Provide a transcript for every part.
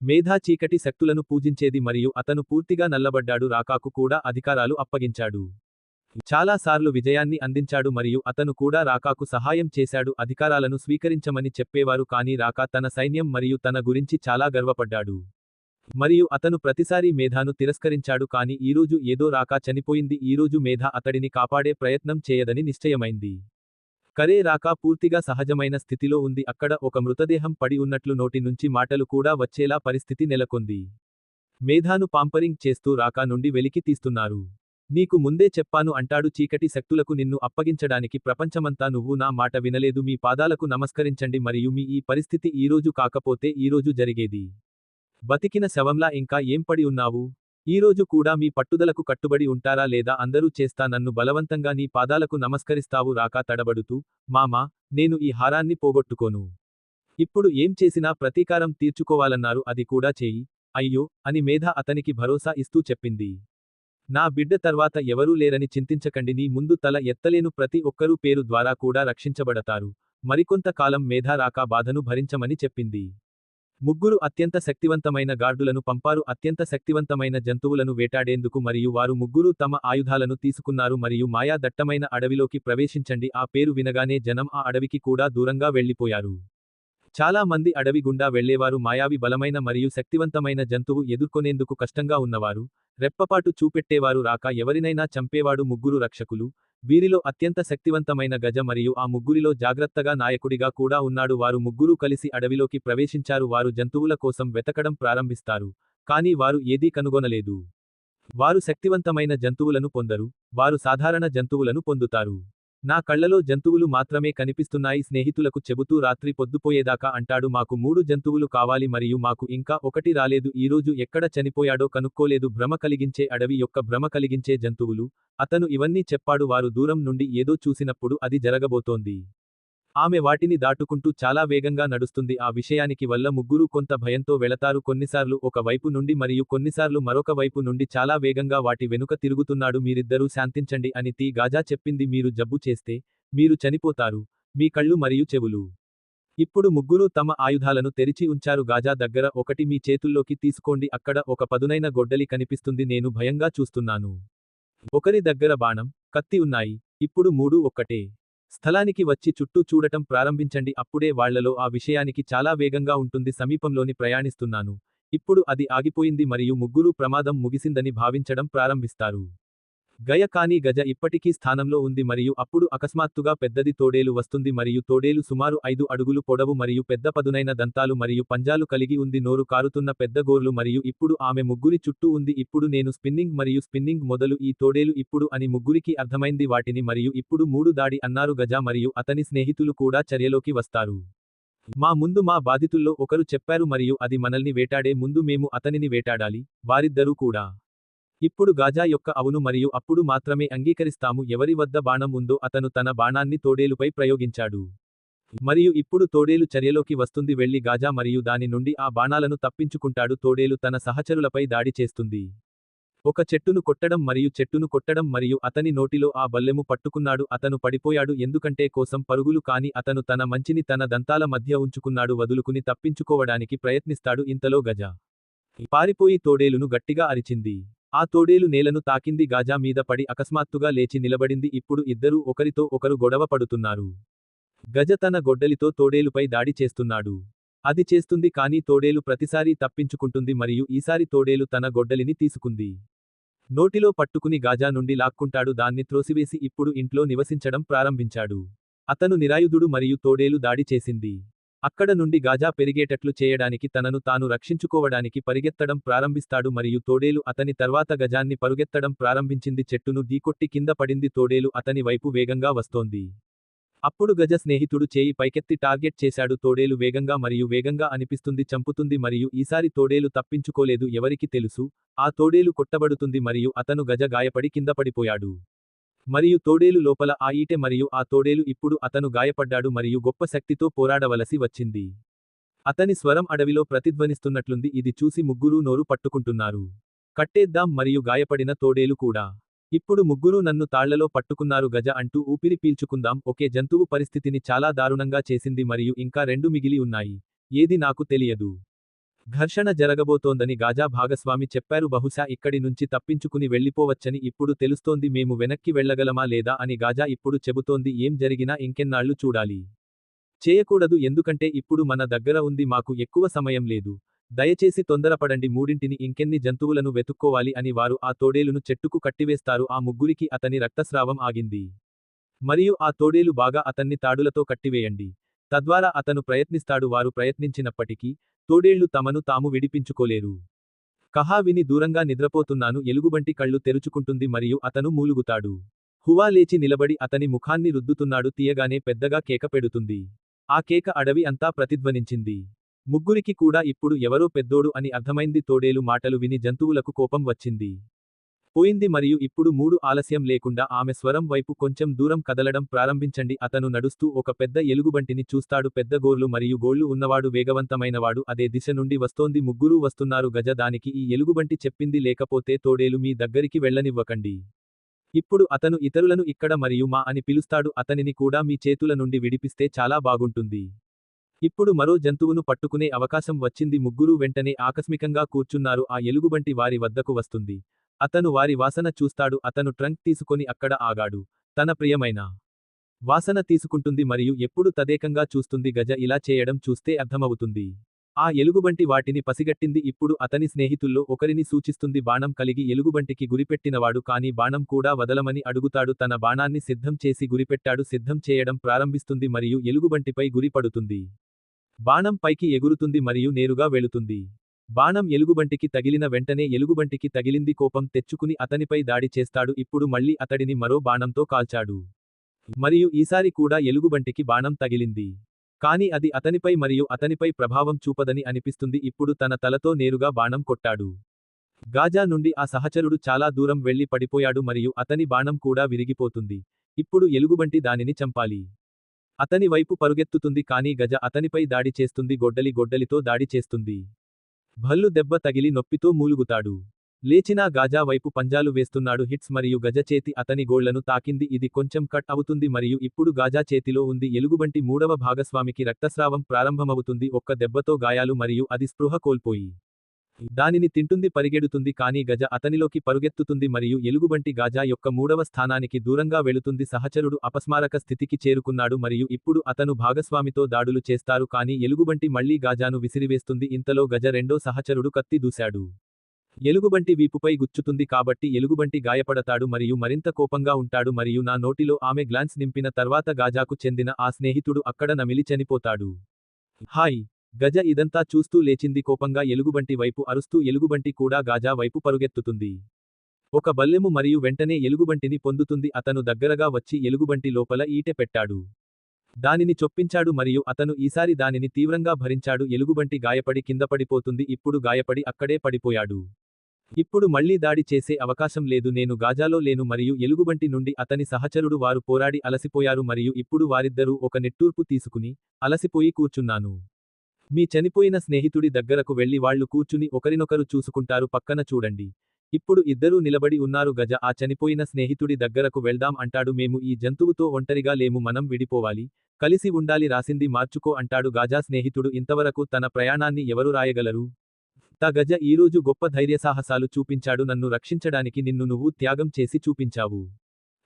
మేధా చీకటి శక్తులను పూజించేది మరియు అతను పూర్తిగా నల్లబడ్డాడు. రాకాకు కూడా అధికారాలు అప్పగించాడు. చాలా సార్లు విజయాన్ని అందించాడు మరియు అతను కూడా రాకాకు సహాయం చేశాడు. అధికారాలను స్వీకరించమని చెప్పేవారు కానీ రాకా తన సైన్యం మరియు తన గురించి చాలా గర్వపడ్డాడు. మరియు అతను ప్రతిసారీ మేధాను తిరస్కరించాడు కానీ ఈరోజు ఏదో రాకా చనిపోయింది. ఈరోజు మేధా అతడిని కాపాడే ప్రయత్నం చేయదని నిశ్చయమైంది. కరే రాకా పూర్తిగా సహజమైన స్థితిలో ఉంది. అక్కడ ఒక మృతదేహం పడి ఉన్నట్లు నోటి నుంచి మాటలు కూడా వచ్చేలా పరిస్థితి నెలకొంది. మేధాను పాంపరింగ్ చేస్తూ రాకా నుండి వెలికి తీస్తున్నారు. నీకు ముందే చెప్పాను అంటాడు. చీకటి శక్తులకు నిన్ను అప్పగించడానికి ప్రపంచమంతా నువ్వు నా మాట వినలేదు. మీ పాదాలకు నమస్కరించండి మరియు మీ ఈ పరిస్థితి ఈరోజు కాకపోతే ఈరోజు జరిగేది. బతికిన శవంలా ఇంకా ఏం పడి ఉన్నావు? ఈరోజు కూడా మీ పట్టుదలకు కట్టుబడి ఉంటారా లేదా అందరూ చేస్తా నన్ను బలవంతంగా నీ పాదాలకు నమస్కరిస్తావు? రాకా తడబడుతూ, మామా, నేను ఈ హారాన్ని పోగొట్టుకోను. ఇప్పుడు ఏం చేసినా ప్రతీకారం తీర్చుకోవాలన్నారు. అది కూడా చేయి. అయ్యో, అని మేధా అతనికి భరోసా ఇస్తూ చెప్పింది. నా బిడ్డ తర్వాత ఎవరూ లేరని చింతించకండి. నీ ముందు తల ఎత్తలేను. ప్రతి ఒక్కరూ పేరు ద్వారా కూడా రక్షించబడతారు. మరికొంత కాలం మేధా రాకా బాధను భరించమని చెప్పింది. ముగ్గురు అత్యంత శక్తివంతమైన గార్డులను పంపారు. అత్యంత శక్తివంతమైన జంతువులను వేటాడేందుకు మరియు వారు ముగ్గురు తమ ఆయుధాలను తీసుకున్నారు మరియు మాయా దట్టమైన అడవిలోకి ప్రవేశించండి. ఆ పేరు వినగానే జనం ఆ అడవికి కూడా దూరంగా వెళ్లిపోయారు. చాలా మంది అడవి గుండా వెళ్లేవారు. మాయావి బలమైన మరియు శక్తివంతమైన జంతువు ఎదుర్కొనేందుకు కష్టంగా ఉన్నవారు. రెప్పపాటు చూపెట్టేవారు. రాకా ఎవరినైనా చంపేవాడు. ముగ్గురు రక్షకులు. వీరిలో అత్యంత శక్తివంతమైన గజ మరియు ఆ ముగ్గురిలో జాగ్రత్తగా నాయకుడిగా కూడా ఉన్నాడు. వారు ముగ్గురూ కలిసి అడవిలోకి ప్రవేశించారు. వారు జంతువుల కోసం వెతకడం ప్రారంభిస్తారు. కానీ వారు ఏదీ కనుగొనలేదు. వారు శక్తివంతమైన జంతువులను పొందరు. వారు సాధారణ జంతువులను పొందుతారు. నా కళ్లలో జంతువులు మాత్రమే కనిపిస్తున్నాయి స్నేహితులకు చెబుతూ రాత్రి పొద్దుపోయేదాకా అంటాడు. మాకు 3 జంతువులు కావాలి మరియు మాకు ఇంకా ఒకటి రాలేదు. ఈరోజు ఎక్కడ చనిపోయాడో కనుక్కోలేదు. భ్రమ కలిగించే అడవి యొక్క భ్రమ కలిగించే జంతువులు. అతను ఇవన్నీ చెప్పాడు. వారు దూరం నుండి ఏదో చూసినప్పుడు అది జరగబోతోంది. ఆమె వాటిని దాటుకుంటూ చాలా వేగంగా నడుస్తుంది. ఆ విషయానికి వల్ల ముగ్గురు కొంత భయంతో వెళతారు. కొన్నిసార్లు ఒక వైపు నుండి మరియు కొన్నిసార్లు మరొక వైపు నుండి చాలా వేగంగా వాటి వెనుక తిరుగుతున్నాడు. మీరిద్దరూ శాంతించండి అని తి గాజా చెప్పింది. మీరు జబ్బు చేస్తే మీరు చనిపోతారు. మీ కళ్ళు మరియు చెవులు. ఇప్పుడు ముగ్గురూ తమ ఆయుధాలను తెరిచి ఉంచారు. గాజా దగ్గర ఒకటి మీ చేతుల్లోకి తీసుకోండి. అక్కడ ఒక పదునైన గొడ్డలి కనిపిస్తుంది. నేను భయంగా చూస్తున్నాను. ఒకరి దగ్గర బాణం, కత్తి ఉన్నాయి. ఇప్పుడు 3 ఒక్కటే స్థలానికి వచ్చి చుట్టూ చూడటం ప్రారంభించండి. అప్పుడే వాళ్లలో ఆ విషయానికి చాలా వేగంగా ఉంటుంది. సమీపంలోని ప్రయాణిస్తున్నాను. ఇప్పుడు అది ఆగిపోయింది మరియు ముగ్గురూ ప్రమాదం ముగిసిందని భావించడం ప్రారంభిస్తారు. గయ కానీ గజ ఇప్పటికీ స్థానంలో ఉంది మరియు అప్పుడు అకస్మాత్తుగా పెద్దది తోడేలు వస్తుంది మరియు తోడేలు సుమారు 5 అడుగులు పొడవు మరియు పెద్ద పదునైన దంతాలు మరియు పంజాలు కలిగి ఉంది. నోరు కారుతున్న పెద్ద గోర్లు మరియు ఇప్పుడు ఆమె ముగ్గురి చుట్టూ ఉంది. ఇప్పుడు నేను స్పిన్నింగ్ మరియు స్పిన్నింగ్ మొదలు ఈ తోడేలు ఇప్పుడు అని ముగ్గురికి అర్థమైంది వాటిని మరియు ఇప్పుడు 3 దాడి అన్నారు. గజ మరియు అతని స్నేహితులు కూడా చర్యలోకి వస్తారు. మా ముందు మా బాధితుల్లో ఒకరు చెప్పారు మరియు అది మనల్ని వేటాడే ముందు మేము అతనిని వేటాడాలి. వారిద్దరూ కూడా ఇప్పుడు గాజా యొక్క అవును మరియు అప్పుడు మాత్రమే అంగీకరిస్తాము. ఎవరి వద్ద బాణం ఉందో అతను తన బాణాన్ని తోడేలుపై ప్రయోగించాడు. మరియు ఇప్పుడు తోడేలు చర్యలోకి వస్తుంది. వెళ్లి గాజా మరియు దాని నుండి ఆ బాణాలను తప్పించుకుంటాడు. తోడేలు తన సహచరులపై దాడి చేస్తుంది. ఒక చెట్టును కొట్టడం మరియు చెట్టును కొట్టడం మరియు అతని నోటిలో ఆ బల్లెము పట్టుకున్నాడు. అతను పడిపోయాడు ఎందుకంటే కోసం పరుగులు కానీ అతను తన మంచిని తన దంతాల మధ్య ఉంచుకున్నాడు. వదులుకుని తప్పించుకోవడానికి ప్రయత్నిస్తాడు. ఇంతలో గజ పారిపోయి తోడేలును గట్టిగా అరిచింది. ఆ తోడేలు నేలను తాకింది. గాజా మీద పడి అకస్మాత్తుగా లేచి నిలబడింది. ఇప్పుడు ఇద్దరూ ఒకరితో ఒకరు గొడవ పడుతున్నారు. గజ తన గొడ్డలితో తోడేలుపై దాడి చేస్తున్నాడు. అది చేస్తుంది కానీ తోడేలు ప్రతిసారీ తప్పించుకుంటుంది మరియు ఈసారి తోడేలు తన గొడ్డలిని తీసుకుంది. నోటిలో పట్టుకుని గాజా నుండి లాక్కుంటాడు. దాన్ని త్రోసివేసి ఇప్పుడు ఇంట్లో నివసించడం ప్రారంభించాడు. అతను నిరాయుధుడు మరియు తోడేలు దాడి చేసింది. అక్కడ నుండి గాజా పెరిగేటట్లు చేయడానికి తనను తాను రక్షించుకోవడానికి పరిగెత్తడం ప్రారంభిస్తాడు మరియు తోడేలు అతని తర్వాత గజాన్ని పరుగెత్తడం ప్రారంభించింది. చెట్టును ఢీకొట్టి కింద పడింది. తోడేలు అతని వైపు వేగంగా వస్తోంది. అప్పుడు గజ స్నేహితుడు చేయి పైకెత్తి టార్గెట్ చేశాడు. తోడేలు వేగంగా మరియు వేగంగా అనిపిస్తుంది. చంపుతుంది మరియు ఈసారి తోడేలు తప్పించుకోలేదు. ఎవరికి తెలుసు, ఆ తోడేలు కొట్టబడుతుంది మరియు అతను గజ గాయపడి కింద పడిపోయాడు. మరియు తోడేలు లోపల ఆ ఈటె మరియు ఆ తోడేలు ఇప్పుడు అతను గాయపడ్డాడు మరియు గొప్ప శక్తితో పోరాడవలసి వచ్చింది. అతని స్వరం అడవిలో ప్రతిధ్వనిస్తున్నట్లుంది. ఇది చూసి ముగ్గురూ నోరు పట్టుకుంటున్నారు. కట్టేద్దాం మరియు గాయపడిన తోడేలు కూడా. ఇప్పుడు ముగ్గురూ నన్ను తాళ్లలో పట్టుకున్నారు. గజ అంటూ ఊపిరి పీల్చుకుందాం. ఒకే జంతువు పరిస్థితిని చాలా దారుణంగా చేసింది మరియు ఇంకా 2 మిగిలి ఉన్నాయి. ఏది నాకు తెలియదు. ఘర్షణ జరగబోతోందని గాజా భాగస్వామి చెప్పారు. బహుశా ఇక్కడి నుంచి తప్పించుకుని వెళ్లిపోవచ్చని ఇప్పుడు తెలుస్తోంది. మేము వెనక్కి వెళ్లగలమా లేదా అని గాజా ఇప్పుడు చెబుతోంది. ఏం జరిగినా ఇంకెన్నాళ్లు చూడాలి. చేయకూడదు, ఎందుకంటే ఇప్పుడు మన దగ్గర ఉంది, మాకు ఎక్కువ సమయం లేదు. దయచేసి తొందరపడండి. మూడింటిని ఇంకెన్ని జంతువులను వెతుక్కోవాలి అని వారు ఆ తోడేలును చెట్టుకు కట్టివేస్తారు. ఆ ముగ్గురికి అతని రక్తస్రావం ఆగింది. మరియు ఆ తోడేలు బాగా అతన్ని తాడులతో కట్టివేయండి. తద్వారా అతను ప్రయత్నిస్తాడు. వారు ప్రయత్నించినప్పటికీ తోడేళ్లు తమను తాము విడిపించుకోలేరు. కహా విని దూరంగా నిద్రపోతున్నాను. ఎలుగుబంటి కళ్ళు తెరుచుకుంటుంది మరియు అతను మూలుగుతాడు. హువా లేచి నిలబడి అతని ముఖాన్ని రుద్దుతున్నాడు. తీయగానే పెద్దగా కేక పెడుతుంది. ఆ కేక అడవి అంతా ప్రతిధ్వనించింది. ముగ్గురికి కూడా ఇప్పుడు ఎవరో పెద్దోడు అని అర్థమైంది. తోడేలు మాటలు విని జంతువులకు కోపం వచ్చింది. పోయింది మరియు ఇప్పుడు ఆలస్యం లేకుండా ఆమె స్వరం వైపు కొంచెం దూరం కదలడం ప్రారంభించండి. అతను నడుస్తూ ఒక పెద్ద ఎలుగుబంటిని చూస్తాడు. పెద్ద గోర్లు మరియు గోళ్లు ఉన్నవాడు, వేగవంతమైనవాడు. అదే దిశ నుండి వస్తోంది. ముగ్గురూ వస్తున్నారు. గజ దానికి ఈ ఎలుగుబంటి చెప్పింది, లేకపోతే తోడేలు మీ దగ్గరికి వెళ్లనివ్వకండి. ఇప్పుడు అతను ఇతరులను ఇక్కడ మరియు మా అని పిలుస్తాడు. అతనిని కూడా మీ చేతుల నుండి విడిపిస్తే చాలా బాగుంటుంది. ఇప్పుడు మరో జంతువును పట్టుకునే అవకాశం వచ్చింది. ముగ్గురూ వెంటనే ఆకస్మికంగా కూర్చున్నారు. ఆ ఎలుగుబంటి వారి వద్దకు వస్తుంది. అతను వారి వాసన చూస్తాడు. అతను ట్రంక్ తీసుకొని అక్కడ ఆగాడు. తన ప్రియమైన వాసన తీసుకుంటుంది మరియు ఎప్పుడు తదేకంగా చూస్తుంది. గజ ఇలా చేయడం చూస్తే అర్థమవుతుంది. ఆ ఎలుగుబంటి వాటిని పసిగట్టింది. ఇప్పుడు అతని స్నేహితుల్లో ఒకరిని సూచిస్తుంది. బాణం కలిగి ఎలుగుబంటికి గురిపెట్టినవాడు కానీ బాణం కూడా వదలమని అడుగుతాడు. తన బాణాన్ని సిద్ధం చేసి గురిపెట్టాడు. సిద్ధం చేయడం ప్రారంభిస్తుంది మరియు ఎలుగుబంటిపై గురి పడుతుంది. బాణం పైకి ఎగురుతుంది మరియు నేరుగా వెళుతుంది. బాణం ఎలుగుబంటికి తగిలిన వెంటనే ఎలుగుబంటికి తగిలింది. కోపం తెచ్చుకుని అతనిపై దాడి చేస్తాడు. ఇప్పుడు మళ్ళీ అతడిని మరో బాణంతో కాల్చాడు. మరియు ఈసారి కూడా ఎలుగుబంటికి బాణం తగిలింది. కానీ అది అతనిపై మరియు అతనిపై ప్రభావం చూపదని అనిపిస్తుంది. ఇప్పుడు తన తలతో నేరుగా బాణం కొట్టాడు. గాజా నుండి ఆ సహచరుడు చాలా దూరం వెళ్లి పడిపోయాడు మరియు అతని బాణం కూడా విరిగిపోతుంది. ఇప్పుడు ఎలుగుబంటి దానిని చంపాలి. అతని వైపు పరుగెత్తుతుంది కానీ గజ అతనిపై దాడి చేస్తుంది. గొడ్డలితో దాడి చేస్తుంది. భల్లు దెబ్బ తగిలి నొప్పితో మూలుగుతాడు. లేచినా గాజా వైపు పంజాలు వేస్తున్నాడు. హిట్స్ మరియు గజ చేతి అతని గోళ్లను తాకింది. ఇది కొంచెం కట్ అవుతుంది మరియు ఇప్పుడు గాజా చేతిలో ఉంది. ఎలుగుబంటి మూడవ భాగస్వామికి రక్తస్రావం ప్రారంభమవుతుంది. ఒక్క దెబ్బతో గాయాలు మరియు అది స్పృహ కోల్పోయి దానిని తింటుంది. పరిగెడుతుంది కానీ గజ అతనిలోకి పరుగెత్తుతుంది మరియు ఎలుగుబంటి గాజా యొక్క మూడవ స్థానానికి దూరంగా వెళుతుంది. సహచరుడు అపస్మారక స్థితికి చేరుకున్నాడు మరియు ఇప్పుడు అతను భాగస్వామితో దాడులు చేస్తారు కానీ ఎలుగుబంటి మళ్లీ గాజాను విసిరివేస్తుంది. ఇంతలో గజ రెండో సహచరుడు కత్తి దూశాడు. ఎలుగుబంటి వీపుపై గుచ్చుతుంది కాబట్టి ఎలుగుబంటి గాయపడతాడు మరియు మరింత కోపంగా ఉంటాడు మరియు నా నోటిలో ఆమె గ్లాన్స్ నింపిన తర్వాత గాజాకు చెందిన ఆ స్నేహితుడు అక్కడ నమిలి చనిపోతాడు. హాయ్! గజ ఇదంతా చూస్తూ లేచింది. కోపంగా ఎలుగుబంటి వైపు అరుస్తూ ఎలుగుబంటి కూడా గాజా వైపు పరుగెత్తుతుంది. ఒక బల్లెము మరియు వెంటనే ఎలుగుబంటిని పొందుతుంది. అతను దగ్గరగా వచ్చి ఎలుగుబంటి లోపల ఈటె పెట్టాడు. దానిని చొప్పించాడు మరియు అతను ఈసారి దానిని తీవ్రంగా భరించాడు. ఎలుగుబంటి గాయపడి కిందపడిపోతుంది. ఇప్పుడు గాయపడి అక్కడే పడిపోయాడు. ఇప్పుడు మళ్లీ దాడి చేసే అవకాశం లేదు. నేను గాజాలో లేను మరియు ఎలుగుబంటి నుండి అతని సహచరుడు వారు పోరాడి అలసిపోయారు మరియు ఇప్పుడు వారిద్దరూ ఒక నిట్టూర్పు తీసుకుని అలసిపోయి కూర్చున్నాను. మీ చనిపోయిన స్నేహితుడి దగ్గరకు వెళ్లి వాళ్లు కూర్చుని ఒకరినొకరు చూసుకుంటారు. పక్కన చూడండి. ఇప్పుడు ఇద్దరూ నిలబడి ఉన్నారు. గజ ఆ చనిపోయిన స్నేహితుడి దగ్గరకు వెళ్దాం అంటాడు. మేము ఈ జంతువుతో ఒంటరిగా లేము, మనం విడిపోవాలి, కలిసి ఉండాలి, రాసింది మార్చుకో అంటాడు. గాజా స్నేహితుడు ఇంతవరకు తన ప్రయాణాన్ని ఎవరు రాయగలరు? గజ ఈరోజు గొప్ప ధైర్యసాహసాలు చూపించాడు. నన్ను రక్షించడానికి నిన్ను నువ్వు త్యాగం చేసి చూపించావు.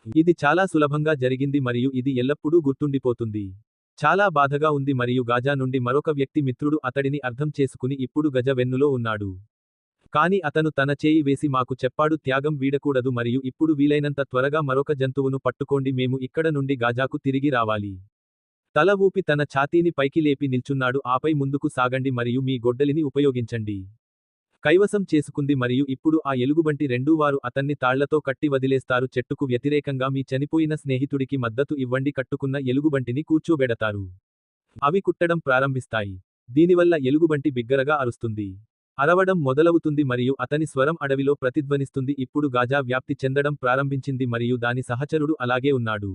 ఇది చాలా సులభంగా జరిగింది మరియు ఇది ఎల్లప్పుడూ గుర్తుండిపోతుంది. చాలా బాధగా ఉంది మరియు గాజా నుండి మరొక వ్యక్తి మిత్రుడు అతడిని అర్థం చేసుకుని ఇప్పుడు గజ వెన్నులో ఉన్నాడు. కాని అతను తన చేయి వేసి మాకు చెప్పాడు, త్యాగం వీడకూడదు మరియు ఇప్పుడు వీలైనంత త్వరగా మరొక జంతువును పట్టుకోండి, మేము ఇక్కడ నుండి గాజాకు తిరిగి రావాలి. తల ఊపి తన ఛాతీని పైకి లేపి నిల్చున్నాడు. ఆపై ముందుకు సాగండి మరియు మీ గొడ్డలిని ఉపయోగించండి. కైవసం చేసుకుంది మరియు ఇప్పుడు ఆ ఎలుగుబంటి రెండూ వారు అతన్ని తాళ్లతో కట్టి వదిలేస్తారు. చెట్టుకు వ్యతిరేకంగా మీ చనిపోయిన స్నేహితుడికి మద్దతు ఇవ్వండి. కట్టుకున్న ఎలుగుబంటిని కూర్చోబెడతారు. అవి కుట్టడం ప్రారంభిస్తాయి. దీనివల్ల ఎలుగుబంటి బిగ్గరగా అరుస్తుంది. అరవడం మొదలవుతుంది మరియు అతని స్వరం అడవిలో ప్రతిధ్వనిస్తుంది. ఇప్పుడు గాజా వ్యాప్తి చెందడం ప్రారంభించింది మరియు దాని సహచరుడు అలాగే ఉన్నాడు.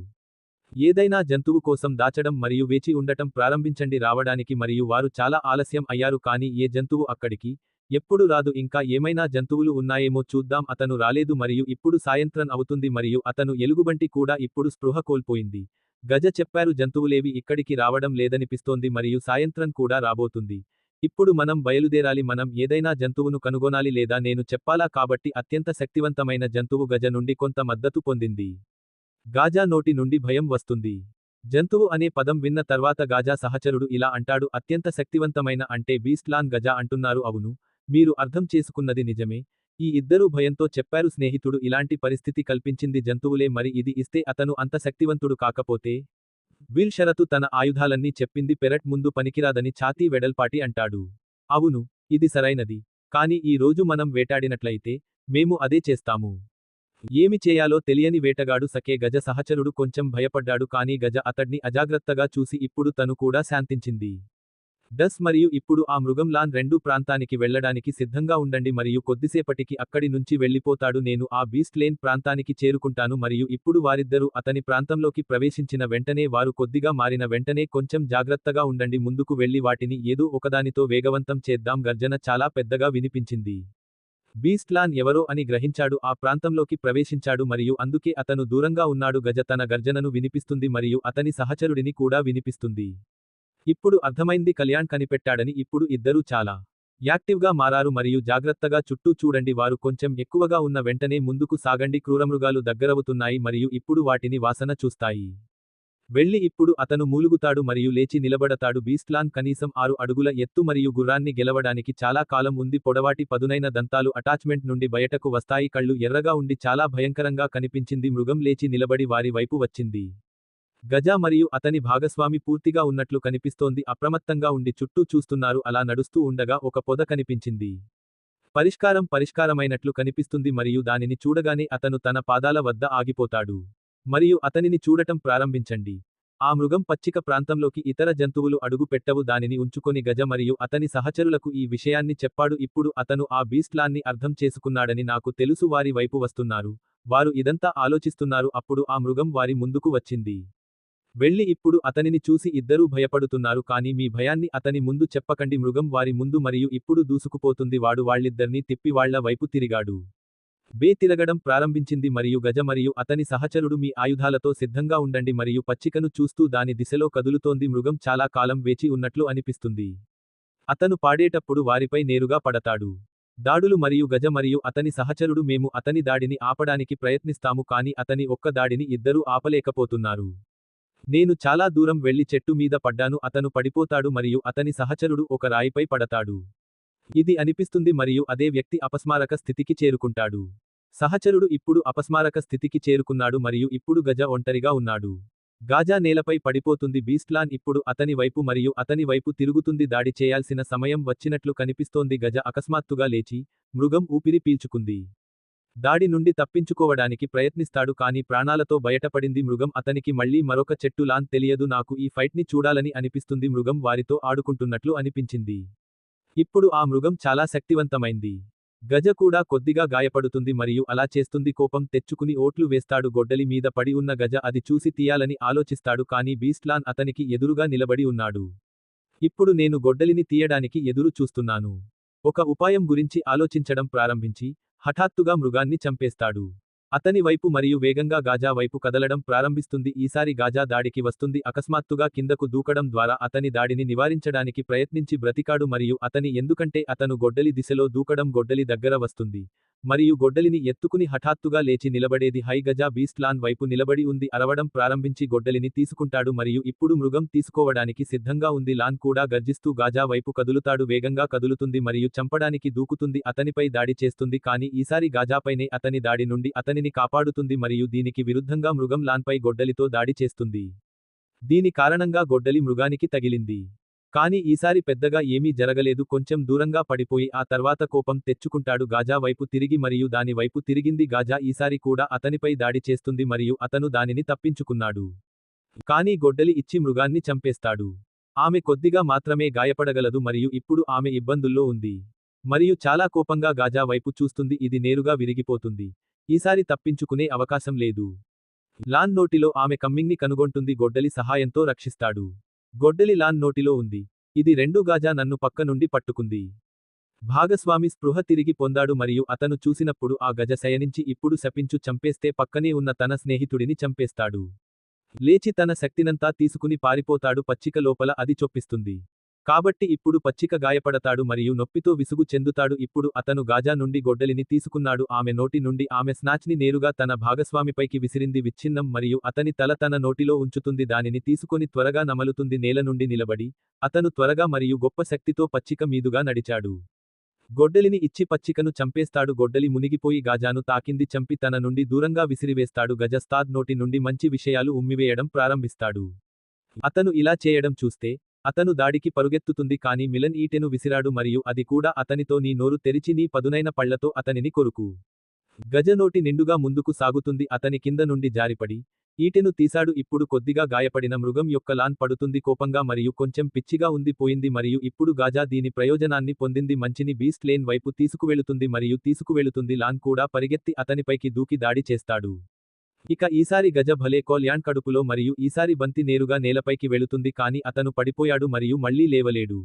ఏదైనా జంతువు కోసం దాచడం మరియు వేచి ఉండటం ప్రారంభించండి రావడానికి మరియు వారు చాలా ఆలస్యం అయ్యారు కానీ ఏ జంతువు అక్కడికి ఎప్పుడు రాదు. ఇంకా ఏమైనా జంతువులు ఉన్నాయేమో చూద్దాం. అతను రాలేదు మరియు ఇప్పుడు సాయంత్రం అవుతుంది మరియు అతను ఎలుగుబంటి కూడా ఇప్పుడు స్పృహ కోల్పోయింది. గజ చెప్పారు, జంతువులేవి ఇక్కడికి రావడం లేదనిపిస్తోంది మరియు సాయంత్రం కూడా రాబోతుంది. ఇప్పుడు మనం బయలుదేరాలి, మనం ఏదైనా జంతువును కనుగొనాలి, లేదా నేను చెప్పాలా? కాబట్టి అత్యంత శక్తివంతమైన జంతువు గజ నుండి కొంత మద్దతు పొందింది. గాజా నోటి నుండి భయం వస్తుంది. జంతువు అనే పదం విన్న తర్వాత గాజా సహచరుడు ఇలా అంటాడు, అత్యంత శక్తివంతమైన అంటే బీస్ట్లాన్ గజ అంటున్నారు. అవును, మీరు అర్థం చేసుకున్నది నిజమే. ఈ ఇద్దరూ భయంతో చెప్పారు. స్నేహితుడు ఇలాంటి పరిస్థితి కల్పించింది జంతువులే, మరి ఇది ఇస్తే అతను అంత శక్తివంతుడు కాకపోతే? విల్ షరతు తన ఆయుధాలన్నీ చెప్పింది. పెరట్ ముందు పనికిరాదని ఛాతీ వెడల్పాటి అంటాడు. అవును, ఇది సరైనది. కాని ఈ రోజు మనం వేటాడినట్లయితే మేము అదే చేస్తాము. ఏమి చేయాలో తెలియని వేటగాడు సకే గజ సహచరుడు కొంచెం భయపడ్డాడు, కానీ గజ అతడ్ని అజాగ్రత్తగా చూసి ఇప్పుడు తను కూడా శాంతించింది. డస్ మరియు ఇప్పుడు ఆ మృగం లాన్ 2 ప్రాంతానికి వెళ్ళడానికి సిద్ధంగా ఉండండి మరియు కొద్దిసేపటికి అక్కడి నుంచి వెళ్ళిపోతాడు. నేను ఆ బీస్ట్ లేన్ ప్రాంతానికి చేరుకుంటాను మరియు ఇప్పుడు వారిద్దరూ అతని ప్రాంతంలోకి ప్రవేశించిన వెంటనే వారు కొద్దిగా మారిన వెంటనే కొంచెం జాగ్రత్తగా ఉండండి, ముందుకు వెళ్లి వాటిని ఏదో ఒకదానితో వేగవంతం చేద్దాం. గర్జన చాలా పెద్దగా వినిపించింది. బీస్ట్ లాన్ ఎవరో అని గ్రహించాడు, ఆ ప్రాంతంలోకి ప్రవేశించాడు మరియు అందుకే అతను దూరంగా ఉన్నాడు. గజ తన గర్జనను వినిపిస్తుంది మరియు అతని సహచరుడిని కూడా వినిపిస్తుంది. ఇప్పుడు అర్థమైంది, కళ్యాణ్ కనిపెట్టాడని. ఇప్పుడు ఇద్దరూ చాలా యాక్టివ్గా మారారు మరియు జాగ్రత్తగా చుట్టూ చూడండి. వారు కొంచెం ఎక్కువగా ఉన్న వెంటనే ముందుకు సాగండి. క్రూరమృగాలు దగ్గరవుతున్నాయి మరియు ఇప్పుడు వాటిని వాసన చూస్తాయి. వెళ్ళి ఇప్పుడు అతను మూలుగుతాడు మరియు లేచి నిలబడతాడు. బీస్ట్లాన్ కనీసం 6 అడుగుల ఎత్తు మరియు గుర్రాన్ని గెలవడానికి చాలా కాలం ఉంది. పొడవాటి పదునైన దంతాలు అటాచ్మెంట్ నుండి బయటకు వస్తాయి. కళ్ళు ఎర్రగా ఉండి చాలా భయంకరంగా కనిపించింది. మృగం లేచి నిలబడి వారి వైపు వచ్చింది. గజ మరియు అతని భాగస్వామి పూర్తిగా ఉన్నట్లు కనిపిస్తోంది. అప్రమత్తంగా ఉండి చుట్టూ చూస్తున్నారు. అలా నడుస్తూ ఉండగా ఒక పొద కనిపించింది. పరిష్కారమైనట్లు కనిపిస్తుంది మరియు దానిని చూడగానే అతను తన పాదాల వద్ద ఆగిపోతాడు. మరియు అతనిని చూడటం ప్రారంభించండి. ఆ మృగం పచ్చిక ప్రాంతంలోకి ఇతర జంతువులు అడుగు పెట్టవు. దానిని ఉంచుకొని గజ మరియు అతని సహచరులకు ఈ విషయాన్ని చెప్పాడు. ఇప్పుడు అతను ఆ బీస్ట్లాన్ని అర్థం చేసుకున్నాడని నాకు తెలుసు. వారి వైపు వస్తున్నారు. వారు ఇదంతా ఆలోచిస్తున్నారు. అప్పుడు ఆ మృగం వారి ముందుకు వచ్చింది. వెళ్ళి ఇప్పుడు అతనిని చూసి ఇద్దరూ భయపడుతున్నారు, కానీ మీ భయాన్ని అతని ముందు చెప్పకండి. మృగం వారి ముందు మరియు ఇప్పుడు దూసుకుపోతుంది. వాడు వాళ్ళిద్దర్నీ తిప్పి వాళ్ళ వైపు తిరిగాడు. తిరగడం ప్రారంభించింది మరియు గజ మరియు అతని సహచరుడు మీ ఆయుధాలతో సిద్ధంగా ఉండండి మరియు పచ్చికను చూస్తూ దాని దిశలో కదులుతోంది. మృగం చాలా కాలం వేచి ఉన్నట్లు అనిపిస్తుంది. అతను పాడేటప్పుడు వారిపై నేరుగా పడతాడు. దాడులు మరియు గజ మరియు అతని సహచరుడు మేము అతని దాడిని ఆపడానికి ప్రయత్నిస్తాము, కానీ అతని ఒక్క దాడిని ఇద్దరూ ఆపలేకపోతున్నారు. నేను చాలా దూరం వెళ్లి చెట్టు మీద పడ్డాను. అతను పడిపోతాడు మరియు అతని సహచరుడు ఒక రాయిపై పడతాడు. ఇది అనిపిస్తుంది మరియు అదే వ్యక్తి అపస్మారక స్థితికి చేరుకుంటాడు. సహచరుడు ఇప్పుడు అపస్మారక స్థితికి చేరుకున్నాడు మరియు ఇప్పుడు గజ ఒంటరిగా ఉన్నాడు. గాజా నేలపై పడిపోతుంది. బీస్ట్లాన్ ఇప్పుడు అతని వైపు మరియు అతని వైపు తిరుగుతుంది. దాడి చేయాల్సిన సమయం వచ్చినట్లు కనిపిస్తోంది. గజ అకస్మాత్తుగా లేచి మృగం ఊపిరి పీల్చుకుంది. దాడి నుండి తప్పించుకోవడానికి ప్రయత్నిస్తాడు, కానీ ప్రాణాలతో బయటపడింది. మృగం అతనికి మళ్ళీ మరొక చెట్టు లాన్ తెలియదు. నాకు ఈ ఫైట్ని చూడాలని అనిపిస్తుంది. మృగం వారితో ఆడుకుంటున్నట్లు అనిపించింది. ఇప్పుడు ఆ మృగం చాలా శక్తివంతమైంది. గజ కూడా కొద్దిగా గాయపడుతుంది మరియు అలా చేస్తుంది. కోపం తెచ్చుకుని ఓట్లు వేస్తాడు. గొడ్డలి మీద పడి ఉన్న గజ అది చూసి తీయాలని ఆలోచిస్తాడు, కానీ బీస్ట్లాన్ అతనికి ఎదురుగా నిలబడి ఉన్నాడు. ఇప్పుడు నేను గొడ్డలిని తీయడానికి ఎదురు చూస్తున్నాను. ఒక ఉపాయం గురించి ఆలోచించడం ప్రారంభించి హఠాత్తుగా మృగాన్ని చంపేస్తాడు. అతని వైపు మరియు వేగంగా గాజా వైపు కదలడం ప్రారంభిస్తుంది. ఈసారి గాజా దాడికి వస్తుంది. అకస్మాత్తుగా కిందకు దూకడం ద్వారా అతని దాడిని నివారించడానికి ప్రయత్నించి బ్రతికాడు మరియు అతని ఎందుకంటే అతను గొడ్డలి దిశలో దూకడం గొడ్డలి దగ్గర వస్తుంది మరియు గొడ్డలిని ఎత్తుకుని హఠాత్తుగా లేచి నిలబడేది. హై గజా బీస్ట్లాన్ వైపు నిలబడి ఉంది. అరవడం ప్రారంభించి గొడ్డలిని తీసుకుంటాడు మరియు ఇప్పుడు మృగం తీసుకోవడానికి సిద్ధంగా ఉంది. లాన్ కూడా గర్జిస్తూ గాజా వైపు కదులుతాడు. వేగంగా కదులుతుంది మరియు చంపడానికి దూకుతుంది. అతనిపై దాడి చేస్తుంది, కానీ ఈసారి గాజాపైనే అతని దాడి నుండి అతనిని కాపాడుతుంది మరియు దీనికి విరుద్ధంగా మృగం లాన్పై గొడ్డలితో దాడి చేస్తుంది. దీని కారణంగా గొడ్డలి మృగానికి తగిలింది. కానీ ఈసారి పెద్దగా ఏమీ జరగలేదు. కొంచెం దూరంగా పడిపోయి ఆ తర్వాత కోపం తెచ్చుకుంటాడు. గాజా వైపు తిరిగి మరియు దాని వైపు తిరిగింది. గాజా ఈసారి కూడా అతనిపై దాడి చేస్తుంది మరియు అతను దానిని తప్పించుకున్నాడు. కానీ గొడ్డలి ఇచ్చి మృగాన్ని చంపేస్తాడు. ఆమె కొద్దిగా మాత్రమే గాయపడగలదు మరియు ఇప్పుడు ఆమె ఇబ్బందుల్లో ఉంది. మరియు చాలా కోపంగా గాజా వైపు చూస్తుంది. ఇది నేరుగా విరిగిపోతుంది. ఈసారి తప్పించుకునే అవకాశం లేదు. లాన్ నోటిలో ఆమె కమ్మింగ్ని కనుగొంటుంది. గొడ్డలి సహాయంతో రక్షిస్తాడు. గొడ్డలి లాన్ నోటిలో ఉంది. ఇది 2 గాజా నన్ను పక్క నుండి పట్టుకుంది. భాగస్వామి స్పృహ తిరిగి పొందాడు మరియు అతను చూసినప్పుడు ఆ గజ శయనించి ఇప్పుడు శపించు చంపేస్తే పక్కనే ఉన్న తన స్నేహితుడిని చంపేస్తాడు. లేచి తన శక్తినంతా తీసుకుని పారిపోతాడు. పచ్చిక లోపల అది చొప్పిస్తుంది. కాబట్టి ఇప్పుడు పచ్చిక గాయపడతాడు మరియు నొప్పితో విసుగు చెందుతాడు. ఇప్పుడు అతను గాజా నుండి గొడ్డలిని తీసుకున్నాడు. ఆమె నోటి నుండి ఆమె స్నాచ్ని నేరుగా తన భాగస్వామిపైకి విసిరింది. విచ్ఛిన్నం మరియు అతని తల తన నోటిలో ఉంచుతుంది. దానిని తీసుకొని త్వరగా నమలుతుంది. నేల నుండి నిలబడి అతను త్వరగా మరియు గొప్ప శక్తితో పచ్చిక మీదుగా నడిచాడు. గొడ్డలిని ఇచ్చి పచ్చికను చంపేస్తాడు. గొడ్డలి మునిగిపోయి గాజాను తాకింది. చంపి తన నుండి దూరంగా విసిరివేస్తాడు. గజస్తాద్ నోటి నుండి మంచి విషయాలు ఉమ్మివేయడం ప్రారంభిస్తాడు. అతను ఇలా చేయడం చూస్తే అతను దాడికి పరుగెత్తుతుంది. కానీ మిలన్ ఈటెను విసిరాడు మరియు అది కూడా అతనితో నీ నోరు తెరిచి నీ పదునైన పళ్లతో అతనిని కొరుకు. గజ నోటి నిండుగా ముందుకు సాగుతుంది. అతని కింద నుండి జారిపడి ఈటెను తీశాడు. ఇప్పుడు కొద్దిగా గాయపడిన మృగం యొక్క లాన్ పడుతుంది. కోపంగా మరియు కొంచెం పిచ్చిగా ఉంది పోయింది మరియు ఇప్పుడు గాజా దీని ప్రయోజనాన్ని పొందింది. మంచిని బీస్ట్ లేన్ వైపు తీసుకువెళుతుంది మరియు తీసుకువెళుతుంది. లాన్ కూడా పరిగెత్తి అతనిపైకి దూకి దాడి చేస్తాడు. ఇక ఈసారి గజ భలే కోల్యాన్ కడుపులో మరియు ఈసారి బంతి నేరుగా నేలపైకి వెళుతుంది. కానీ అతను పడిపోయాడు మరియు మళ్లీ లేవలేడు.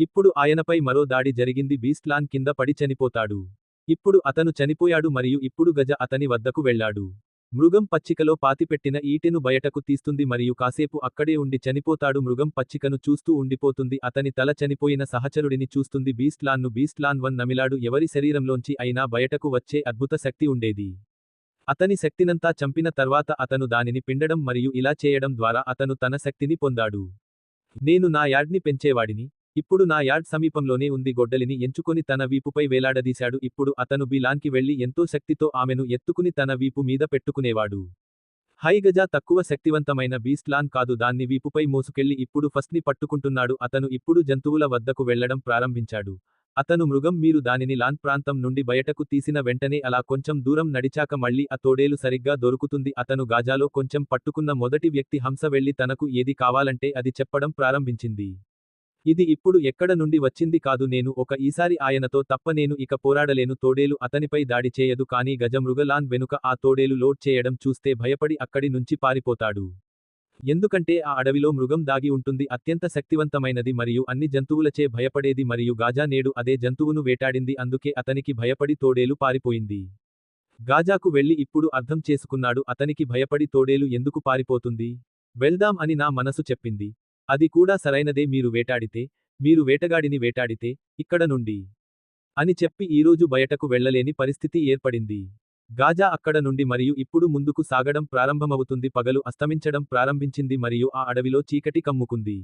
ఇప్పుడు ఆయనపై మరో దాడి జరిగింది. బీస్ట్ లాన్ కింద పడి చనిపోతాడు. ఇప్పుడు అతను చనిపోయాడు మరియు ఇప్పుడు గజ అతని వద్దకు వెళ్ళాడు. మృగం పచ్చికలో పాతిపెట్టిన ఈటెను బయటకు తీస్తుంది మరియు కాసేపు అక్కడే ఉండి చనిపోతాడు. మృగం పచ్చికను చూస్తూ ఉండిపోతుంది. అతని తల చనిపోయిన సహచరుడిని చూస్తుంది. బీస్ట్ లాన్ 1 నమిలాడు. ఎవరి శరీరంలోంచి అయినా బయటకు వచ్చే అద్భుత శక్తి ఉండేది. అతని శక్తినంతా చంపిన తర్వాత అతను దానిని పిండడం మరియు ఇలా చేయడం ద్వారా అతను తన శక్తిని పొందాడు. నేను నా యార్డ్ని పెంచేవాడిని. ఇప్పుడు నా యార్డ్ సమీపంలోనే ఉంది. గొడ్డలిని ఎంచుకొని తన వీపుపై వేలాడదీశాడు. ఇప్పుడు అతను బిలాన్కి వెళ్లి ఎంతో శక్తితో ఆమెను ఎత్తుకుని తన వీపు మీద పెట్టుకునేవాడు. హై గజ తక్కువ శక్తివంతమైన బీస్ట్ లాన్ కాదు. దాన్ని వీపుపై మోసుకెళ్లి ఇప్పుడు ఫస్ట్ని పట్టుకుంటున్నాడు. అతను ఇప్పుడు జంతువుల వద్దకు వెళ్లడం ప్రారంభించాడు. అతను మృగం మీరు దానిని లాన్ ప్రాంతం నుండి బయటకు తీసిన వెంటనే అలా కొంచెం దూరం నడిచాక మళ్లీ ఆ తోడేలు సరిగ్గా దొరుకుతుంది. అతను గాజాలో కొంచెం పట్టుకున్న మొదటి వ్యక్తి హంస వెళ్లి తనకు ఏది కావాలంటే అది చెప్పడం ప్రారంభించింది. ఇది ఇప్పుడు ఎక్కడ నుండి వచ్చింది కాదు. నేను ఈసారి ఆయనతో తప్ప నేను ఇక పోరాడలేను. తోడేలు అతనిపై దాడి చేయదు. కానీ గజ మృగలాన్ వెనుక ఆ తోడేలు లోడ్ చేయడం చూస్తే భయపడి అక్కడి నుంచి పారిపోతాడు. ఎందుకంటే ఆ అడవిలో మృగం దాగి ఉంటుంది. అత్యంత శక్తివంతమైనది మరియు అన్ని జంతువులచే భయపడేది మరియు గాజా నేడు అదే జంతువును వేటాడింది. అందుకే అతనికి భయపడి తోడేలు పారిపోయింది. గాజాకు వెళ్లి ఇప్పుడు అర్థం చేసుకున్నాడు. అతనికి భయపడి తోడేలు ఎందుకు పారిపోతుంది. వెళ్దాం అని నా మనసు చెప్పింది. అది కూడా సరైనదే. మీరు వేటగాడిని వేటాడితే ఇక్కడ నుండి అని చెప్పి ఈరోజు బయటకు వెళ్లలేని పరిస్థితి ఏర్పడింది. గాజా అక్కడ నుండి మరియు ఇప్పుడు ముందుకు సాగడం ప్రారంభమవుతుంది. పగలు అస్తమించడం ప్రారంభించింది మరియు ఆ అడవిలో చీకటి కమ్ముకుంది.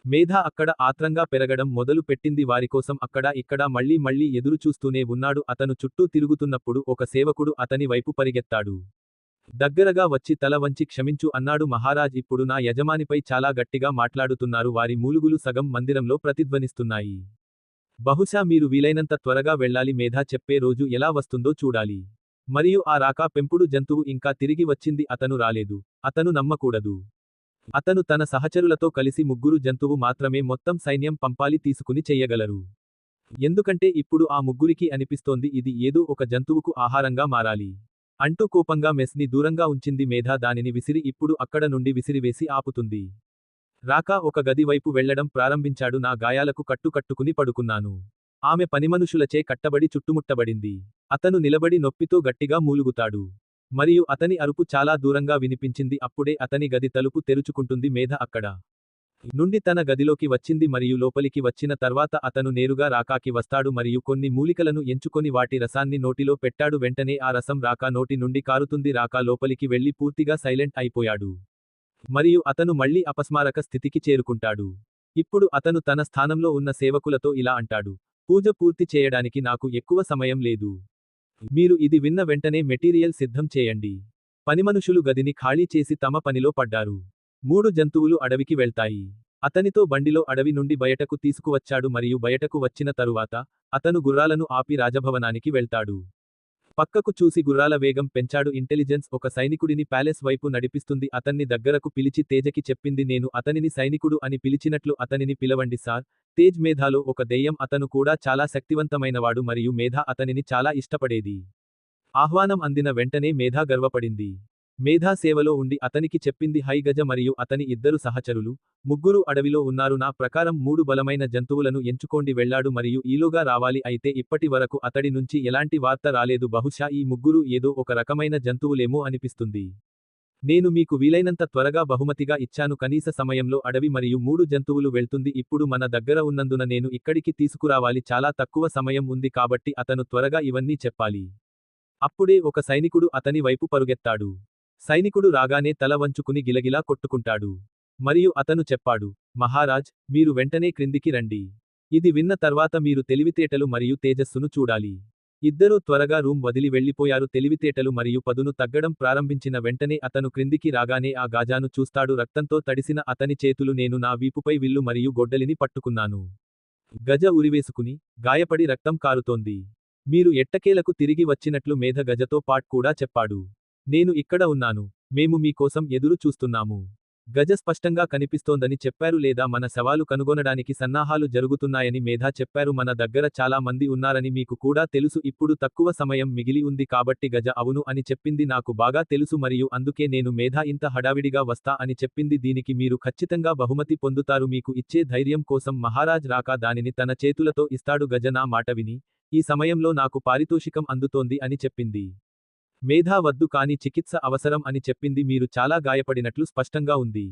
మేధ అక్కడ ఆత్రంగా పెరగడం మొదలు పెట్టింది. వారికోసం అక్కడా ఇక్కడా మళ్లీ ఎదురు చూస్తూనే ఉన్నాడు. అతను చుట్టూ తిరుగుతున్నప్పుడు ఒక సేవకుడు అతని వైపు పరిగెత్తాడు. దగ్గరగా వచ్చి తల వంచి క్షమించు అన్నాడు. మహారాజ్ ఇప్పుడు నా యజమానిపై చాలా గట్టిగా మాట్లాడుతున్నారు. వారి మూలుగులు సగం మందిరంలో ప్రతిధ్వనిస్తున్నాయి. బహుశా మీరు వీలైనంత త్వరగా వెళ్ళాలి. మేధ చెప్పే రోజు ఎలా వస్తుందో చూడాలి. మరియు ఆ రాకా పెంపుడు జంతువు ఇంకా తిరిగి వచ్చింది. అతను రాలేదు. అతను నమ్మకూడదు. అతను తన సహచరులతో కలిసి 3 జంతువు మాత్రమే మొత్తం సైన్యం పంపాలి తీసుకుని చెయ్యగలరు. ఎందుకంటే ఇప్పుడు ఆ 3కి అనిపిస్తోంది ఇది ఏదో ఒక జంతువుకు ఆహారంగా మారాలి. అంటూ కోపంగా మెస్ని దూరంగా ఉంచింది. మేధ దానిని విసిరి ఇప్పుడు అక్కడ నుండి విసిరివేసి ఆపుతుంది. రాకా ఒక గది వైపు వెళ్లడం ప్రారంభించాడు. నా గాయాలకు కట్టుకుని పడుకున్నాను. ఆమె పనిమనుషులచే కట్టబడి చుట్టుముట్టబడింది. అతను నిలబడి నొప్పితో గట్టిగా మూలుగుతాడు. మరియు అతని అరుపు చాలా దూరంగా వినిపించింది. అప్పుడే అతని గది తలుపు తెరుచుకుంటుంది. మేధ అక్కడ నుండి తన గదిలోకి వచ్చింది మరియు లోపలికి వచ్చిన తర్వాత అతను నేరుగా రాకాకి వస్తాడు మరియు కొన్ని మూలికలను ఎంచుకొని వాటి రసాన్ని నోటిలో పెట్టాడు. వెంటనే ఆ రసం రాకా నోటి నుండి కారుతుంది. రాకా లోపలికి వెళ్లి పూర్తిగా సైలెంట్ అయిపోయాడు. మరియు అతను మళ్లీ అపస్మారక స్థితికి చేరుకుంటాడు. ఇప్పుడు అతను తన స్థానంలో ఉన్న సేవకులతో ఇలా అంటాడు. పూజ పూర్తి చేయడానికి నాకు ఎక్కువ సమయం లేదు. మీరు ఇది విన్న వెంటనే మెటీరియల్ సిద్ధం చేయండి. పనిమనుషులు గదిని ఖాళీ చేసి తమ పనిలో పడ్డారు. 3 జంతువులు అడవికి వెళ్తాయి. అతనితో బండిలో అడవి నుండి బయటకు తీసుకువచ్చాడు మరియు బయటకు వచ్చిన తరువాత అతను గుర్రాలను ఆపి రాజభవనానికి వెళ్తాడు. పక్కకు చూసి గుర్రాల వేగం పెంచాడు. ఇంటెలిజెన్స్ ఒక సైనికుడిని ప్యాలెస్ వైపు నడిపిస్తుంది. అతన్ని దగ్గరకు పిలిచి తేజకి చెప్పింది. నేను అతనిని సైనికుడు అని పిలిచినట్లు అతనిని పిలవండి సార్. తేజ్ మేధాలో ఒక దెయ్యం. అతను కూడా చాలా శక్తివంతమైనవాడు మరియు మేధ అతనిని చాలా ఇష్టపడేది. ఆహ్వానం అందిన వెంటనే మేధ గర్వపడింది. మేధా సేవలో ఉండి అతనికి చెప్పింది. హై గజ మరియు అతని 2 సహచరులు 3 అడవిలో ఉన్నారు. నా ప్రకారం 3 బలమైన జంతువులను ఎంచుకోండి వెళ్ళాడు మరియు ఈలోగా రావాలి. అయితే ఇప్పటి వరకు అతడి నుంచి ఎలాంటి వార్త రాలేదు. బహుశా ఈ 3 ఏదో ఒక రకమైన జంతువులేమో అనిపిస్తుంది. నేను మీకు వీలైనంత త్వరగా బహుమతిగా ఇచ్చాను కనీస సమయంలో అడవి మరియు 3 జంతువులు వెళ్తుంది ఇప్పుడు మన దగ్గర ఉన్నందున నేను ఇక్కడికి తీసుకురావాలి చాలా తక్కువ సమయం ఉంది కాబట్టి అతను త్వరగా ఇవన్నీ చెప్పాలి. అప్పుడే ఒక సైనికుడు అతని వైపు పరుగెత్తాడు. సైనికుడు రాగానే తల వంచుకుని గిలగిలా కొట్టుకుంటాడు. మరియు అతను చెప్పాడు, మహారాజ్, మీరు వెంటనే క్రిందికి రండి. ఇది విన్న తర్వాత మీరు తెలివితేటలు మరియు తేజస్సును చూడాలి. ఇద్దరూ త్వరగా రూమ్ వదిలి వెళ్లిపోయారు తెలివితేటలు మరియు పదును తగ్గడం ప్రారంభించిన వెంటనే అతను క్రిందికి రాగానే ఆ గాజాను చూస్తాడు రక్తంతో తడిసిన అతని చేతులు నేను నా వీపుపై విల్లు మరియు గొడ్డలిని పట్టుకున్నాను. గజ ఉరివేసుకుని, గాయపడి రక్తం కారుతోంది. మీరు ఎట్టకేలకు తిరిగి వచ్చినట్లు మేధ గజతో పాట్ కూడా చెప్పాడు. నేను ఇక్కడ ఉన్నాను. మేము మీకోసం ఎదురు చూస్తున్నాము. గజ స్పష్టంగా కనిపిస్తోందని చెప్పారు లేదా మన శవాలు కనుగొనడానికి సన్నాహాలు జరుగుతున్నాయని మేధా చెప్పారు మన దగ్గర చాలా మంది ఉన్నారని మీకు కూడా తెలుసు ఇప్పుడు తక్కువ సమయం మిగిలి ఉంది కాబట్టి గజ అవును అని చెప్పింది నాకు బాగా తెలుసు మరియు అందుకే నేను మేధా ఇంత హడావిడిగా వస్తా అని చెప్పింది దీనికి మీరు ఖచ్చితంగా బహుమతి పొందుతారు మీకు ఇచ్చే ధైర్యం కోసం మహారాజ్ రాకా దానిని తన చేతులతో ఇస్తాడు గజ నా మాట విని, ఈ సమయంలో నాకు పారితోషికం అందుతోంది అని చెప్పింది. మేధా వద్దు కాని చికిత్స అవసరం అని చెప్పింది మీరు చాలా గాయపడినట్లు స్పష్టంగా ఉంది.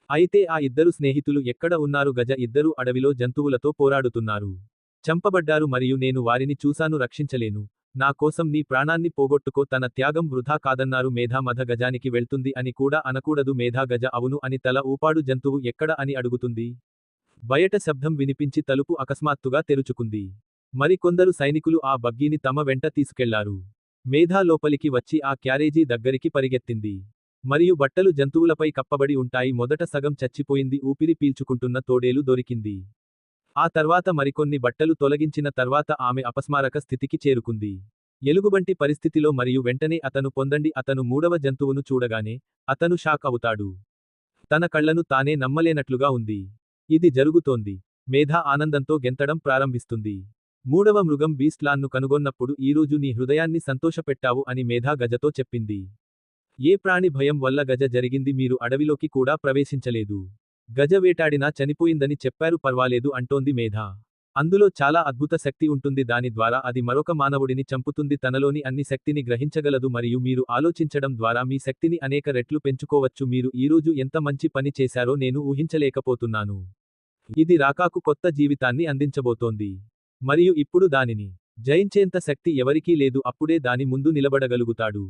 అయితే ఆ ఇద్దరు స్నేహితులు ఎక్కడ ఉన్నారు గజ ఇద్దరూ అడవిలో జంతువులతో పోరాడుతున్నారు. చంపబడ్డారు మరియు నేను వారిని చూశాను రక్షించలేను. నా కోసం నీ ప్రాణాన్ని పోగొట్టుకో తన త్యాగం వృధా కాదన్నారు మేధా మధ గజానికి వెళ్తుంది అని కూడా అనకూడదు మేధా గజ అవును అని తల ఊపాడు జంతువు ఎక్కడ అని అడుగుతుంది. బయట శబ్దం వినిపించి తలుపు అకస్మాత్తుగా తెరుచుకుంది. మరికొందరు సైనికులు ఆ బగ్గీని తమ వెంట తీసుకెళ్లారు. మేధా లోపలికి వచ్చి ఆ క్యారేజీ దగ్గరికి పరిగెత్తింది. మరియు బట్టలు జంతువులపై కప్పబడి ఉంటాయి మొదట సగం చచ్చిపోయింది ఊపిరి పీల్చుకుంటున్న తోడేలు దొరికింది. ఆ తర్వాత మరికొన్ని బట్టలు తొలగించిన తర్వాత ఆమె అపస్మారక స్థితికి చేరుకుంది. ఎలుగుబంటి పరిస్థితిలో మరియు వెంటనే అతను పొందండి అతను మూడవ జంతువును చూడగానే, అతను షాక్ అవుతాడు. తన కళ్లను తానే నమ్మలేనట్లుగా ఉంది. ఇది జరుగుతోంది. మేధా ఆనందంతో గెంతడం ప్రారంభిస్తుంది. మూడవ మృగం బీస్ట్లాన్ను కనుగొన్నప్పుడు ఈరోజు నీ హృదయాన్ని సంతోషపెట్టావు అని మేధా గజతో చెప్పింది. ఏ ప్రాణి భయం వల్ల గజ జరిగింది మీరు అడవిలోకి కూడా ప్రవేశించలేదు. గజ వేటాడినా చనిపోయిందని చెప్పారు పర్వాలేదు అంటోంది మేధా. అందులో చాలా అద్భుత శక్తి ఉంటుంది దాని ద్వారా అది మరొక మానవుడిని చంపుతుంది తనలోని అన్ని శక్తిని గ్రహించగలదు మరియు మీరు ఆలోచించడం ద్వారా మీ శక్తిని అనేక రెట్లు పెంచుకోవచ్చు మీరు ఈరోజు ఎంత మంచి పని చేశారో నేను ఊహించలేకపోతున్నాను. ఇది రాకాకు కొత్త జీవితాన్ని అందించబోతోంది. మరియు ఇప్పుడు దానిని జయించేంత శక్తి ఎవరికీ లేదు అప్పుడే దాని ముందు నిలబడగలుగుతాడు.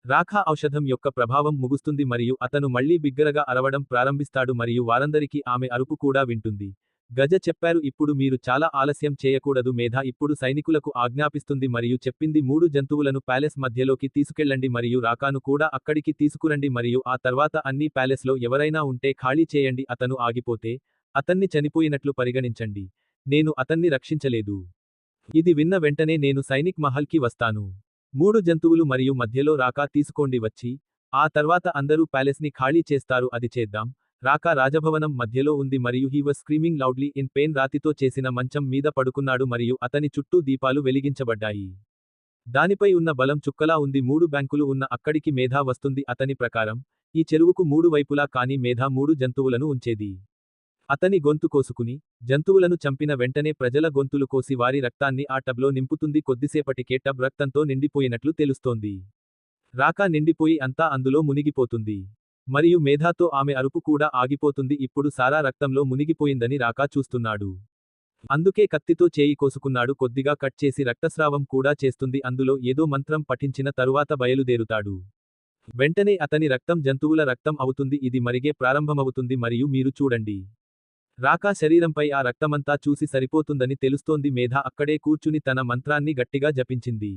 రాఖా ఔషధం యొక్క ప్రభావం ముగుస్తుంది మరియు అతను మళ్లీ బిగ్గరగా అరవడం ప్రారంభిస్తాడు మరియు వారందరికీ ఆమె అరుపు కూడా వింటుంది. గజ చెప్పారు ఇప్పుడు మీరు చాలా ఆలస్యం చేయకూడదు మేధా ఇప్పుడు సైనికులకు ఆజ్ఞాపిస్తుంది మరియు చెప్పింది 3 జంతువులను ప్యాలెస్ మధ్యలోకి తీసుకెళ్లండి మరియు రాకాను కూడా అక్కడికి తీసుకురండి మరియు ఆ తర్వాత అన్ని ప్యాలెస్లో ఎవరైనా ఉంటే ఖాళీ చేయండి అతను ఆగిపోతే, అతన్ని చనిపోయినట్లు పరిగణించండి. నేను అతన్ని రక్షించలేదు. ఇది విన్న వెంటనే నేను సైనిక్ మహల్కి వస్తాను. 3 జంతువులు మరియు మధ్యలో రాకా తీసుకోండి వచ్చి, ఆ తర్వాత అందరూ ప్యాలెస్ని ఖాళీ చేస్తారు అది చేద్దాం. రాకా రాజభవనం మధ్యలో ఉంది మరియు he was screaming loudly in pain రాతితో చేసిన మంచం మీద పడుకున్నాడు మరియు అతని చుట్టూ దీపాలు వెలిగించబడ్డాయి. దానిపై ఉన్న బలం చుక్కలా ఉంది 3 బ్యాంకులు ఉన్న అక్కడికి మేధా వస్తుంది అతని ప్రకారం, ఈ చెరువుకు 3 వైపులా కానీ మేధా 3 జంతువులను ఉంచేది. అతని గొంతు కోసుకుని, జంతువులను చంపిన వెంటనే ప్రజల గొంతులు కోసి వారి రక్తాన్ని ఆ టబ్లో నింపుతుంది కొద్దిసేపటికే టబ్ రక్తంతో నిండిపోయినట్లు తెలుస్తోంది. రాకా నిండిపోయి అంతా అందులో మునిగిపోతుంది. మరియు మేధాతో ఆమె అరుపు కూడా ఆగిపోతుంది ఇప్పుడు సారా రక్తంలో మునిగిపోయిందని రాకా చూస్తున్నాడు. అందుకే కత్తితో చేయి కోసుకున్నాడు కొద్దిగా కట్ చేసి రక్తస్రావం కూడా చేస్తుంది అందులో ఏదో మంత్రం పఠించిన తరువాత బయలుదేరుతాడు. వెంటనే అతని రక్తం జంతువుల రక్తం అవుతుంది ఇది మరిగే ప్రారంభమవుతుంది మరియు మీరు చూడండి. రాకా శరీరంపై ఆ రక్తమంతా చూసి సరిపోతుందని తెలుస్తోంది మేధా అక్కడే కూర్చుని తన మంత్రాన్ని గట్టిగా జపించింది.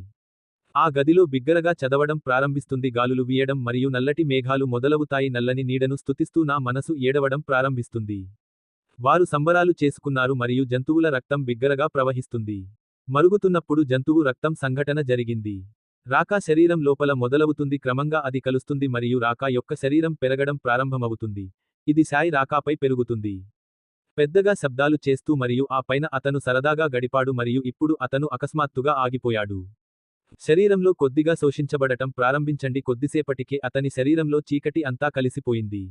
ఆ గదిలో బిగ్గరగా చదవడం ప్రారంభిస్తుంది గాలులు వీయడం మరియు నల్లటి మేఘాలు మొదలవుతాయి నల్లని నీడను స్తుతిస్తూ నా మనసు ఏడవడం ప్రారంభిస్తుంది. వారు సంబరాలు చేసుకున్నారు మరియు జంతువుల రక్తం బిగ్గరగా ప్రవహిస్తుంది. మరుగుతున్నప్పుడు జంతువు రక్తం సంఘటన జరిగింది. రాకా శరీరం లోపల మొదలవుతుంది క్రమంగా అది కలుస్తుంది మరియు రాకా యొక్క శరీరం పెరగడం ప్రారంభమవుతుంది. ఇది సాయి రాకాపై పెరుగుతుంది. పెద్దగా శబ్దాలు చేస్తూ మరియు ఆ పైన అతను సరదాగా గడిపాడు మరియు ఇప్పుడు అతను అకస్మాత్తుగా ఆగిపోయాడు. శరీరంలో కొద్దిగా శోషించబడటం ప్రారంభించండి కొద్దిసేపటికే అతని శరీరంలో చీకటి అంతా కలిసిపోయింది.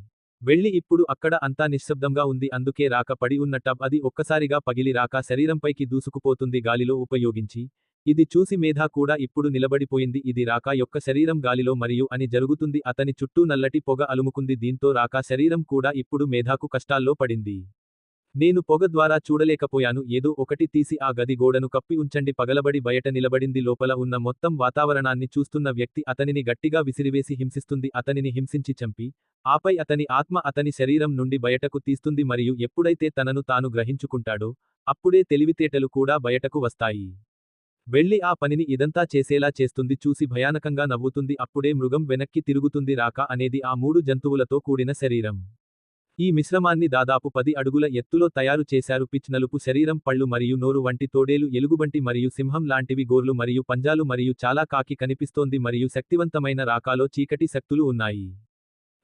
వెళ్ళి ఇప్పుడు అక్కడ అంతా నిశ్శబ్దంగా ఉంది అందుకే రాక పడి ఉన్న టబ్ అది ఒక్కసారిగా పగిలి రాకా శరీరంపైకి దూసుకుపోతుంది గాలిలో ఉపయోగించి, ఇది చూసి మేధ కూడా ఇప్పుడు నిలబడిపోయింది. ఇది రాకా యొక్క శరీరం గాలిలో మరియు అని జరుగుతుంది. అతని చుట్టూ నల్లటి పొగ అలుముకుంది. దీంతో రాకా శరీరం కూడా ఇప్పుడు మేధాకు కష్టాల్లో పడింది. నేను పొగ ద్వారా చూడలేకపోయాను. ఏదో ఒకటి తీసి ఆ గది గోడను కప్పి ఉంచండి. పగలబడి బయట నిలబడింది. లోపల ఉన్న మొత్తం వాతావరణాన్ని చూస్తున్న వ్యక్తి అతనిని గట్టిగా విసిరివేసి హింసిస్తుంది. అతనిని హింసించి చంపి, ఆపై అతని ఆత్మ అతని శరీరం నుండి బయటకు తీస్తుంది మరియు ఎప్పుడైతే తనను తాను గ్రహించుకుంటాడో, అప్పుడే తెలివితేటలు కూడా బయటకు వస్తాయి. వెళ్ళి ఆ పనిని ఇదంతా చేసేలా చేస్తుంది. చూసి భయానకంగా నవ్వుతుంది. అప్పుడే మృగం వెనక్కి తిరుగుతుంది. రాకా అనేది ఆ 3 జంతువులతో కూడిన శరీరం. ఈ మిశ్రమాన్ని దాదాపు 10 అడుగుల ఎత్తులో తయారు చేశారు. పిచ్ నలుపు శరీరం, పళ్ళు మరియు నోరు వంటి తోడేలు, ఎలుగుబంటి మరియు సింహం లాంటివి, గోర్లు మరియు పంజాలు మరియు చాలా కాకి కనిపిస్తోంది మరియు శక్తివంతమైన రాకాలో చీకటి శక్తులు ఉన్నాయి.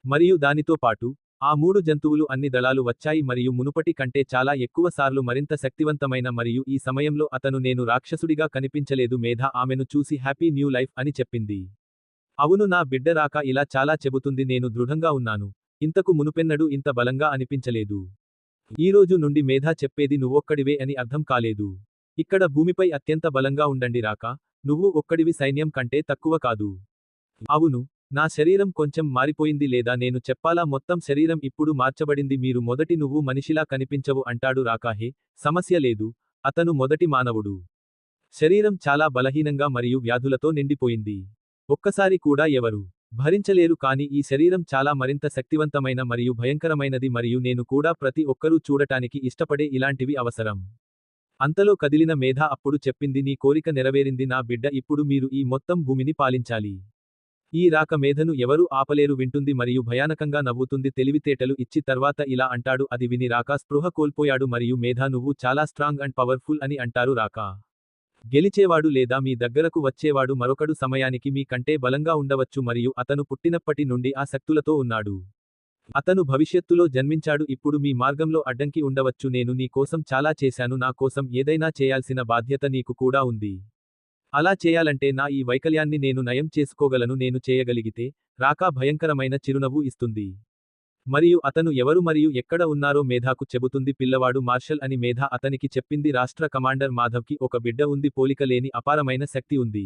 మరియు దానితో పాటు, ఆ 3 జంతువులు అన్ని దళాలు వచ్చాయి మరియు మునుపటి కంటే చాలా ఎక్కువ సార్లు మరింత శక్తివంతమైన మరియు ఈ సమయంలో అతను నేను రాక్షసుడిగా కనిపించలేదు. మేధ ఆమెను చూసి హ్యాపీ న్యూ లైఫ్ అని చెప్పింది. అవును, నా బిడ్డ రాకా ఇలా చాలా చెబుతుంది. నేను దృఢంగా ఉన్నాను. ఇంతకు మునుపెన్నడూ ఇంత బలంగా అనిపించలేదు. ఈ రోజు నుండి మేధ చెప్పేది నువ్వొక్కడివే అని అర్థం కాలేదు. ఇక్కడ భూమిపై అత్యంత బలంగా ఉండండి రాకా. నువ్వు ఒక్కడివి సైన్యం కంటే తక్కువ కాదు. అవును, నా శరీరం కొంచెం మారిపోయింది. లేదా నేను చెప్పాలా, మొత్తం శరీరం ఇప్పుడు మార్చబడింది. మీరు మొదటి నువ్వు మనిషిలా కనిపించవు అంటాడు రాకా. హే, సమస్య లేదు. అతను మొదటి మానవుడు. శరీరం చాలా బలహీనంగా మరియు వ్యాధులతో నిండిపోయింది. ఒక్కసారి కూడా ఎవరు భరించలేరు. కానీ ఈ శరీరం చాలా మరింత శక్తివంతమైన మరియు భయంకరమైనది మరియు నేను కూడా ప్రతి ఒక్కరూ చూడటానికి ఇష్టపడే ఇలాంటివి అవసరం. అంతలో కదిలిన మేధ అప్పుడు చెప్పింది, నీ కోరిక నెరవేరింది నా బిడ్డ. ఇప్పుడు మీరు ఈ మొత్తం భూమిని పాలించాలి. ఈ రాక మేధను ఎవరూ ఆపలేరు వింటుంది మరియు భయానకంగా నవ్వుతుంది. తెలివితేటలు ఇచ్చి తర్వాత ఇలా అంటాడు. అది విని రాకా స్పృహ కోల్పోయాడు మరియు మేధ నువ్వు చాలా స్ట్రాంగ్ అండ్ పవర్ఫుల్ అని అంటారు. రాకా గెలిచేవాడు లేదా మీ దగ్గరకు వచ్చేవాడు మరొకడు సమయానికి మీ కంటే బలంగా ఉండవచ్చు మరియు అతను పుట్టినప్పటి నుండి ఆ శక్తులతో ఉన్నాడు. అతను భవిష్యత్తులో జన్మించాడు. ఇప్పుడు మీ మార్గంలో అడ్డంకి ఉండవచ్చు. నేను నీ కోసం చాలా చేశాను. నా కోసం ఏదైనా చేయాల్సిన బాధ్యత నీకు కూడా ఉంది. అలా చేయాలంటే నా ఈ వైకల్యాన్ని నేను నయం చేసుకోగలను. నేను చేయగలిగితే. రాకా భయంకరమైన చిరునవ్వు ఇస్తుంది. మరియు అతను ఎవరు మరియు ఎక్కడ ఉన్నారో మేధాకు చెబుతుంది. పిల్లవాడు మార్షల్ అని మేధ అతనికి చెప్పింది. రాష్ట్ర కమాండర్ మాధవ్కి ఒక బిడ్డ ఉంది. పోలిక లేని అపారమైన శక్తి ఉంది.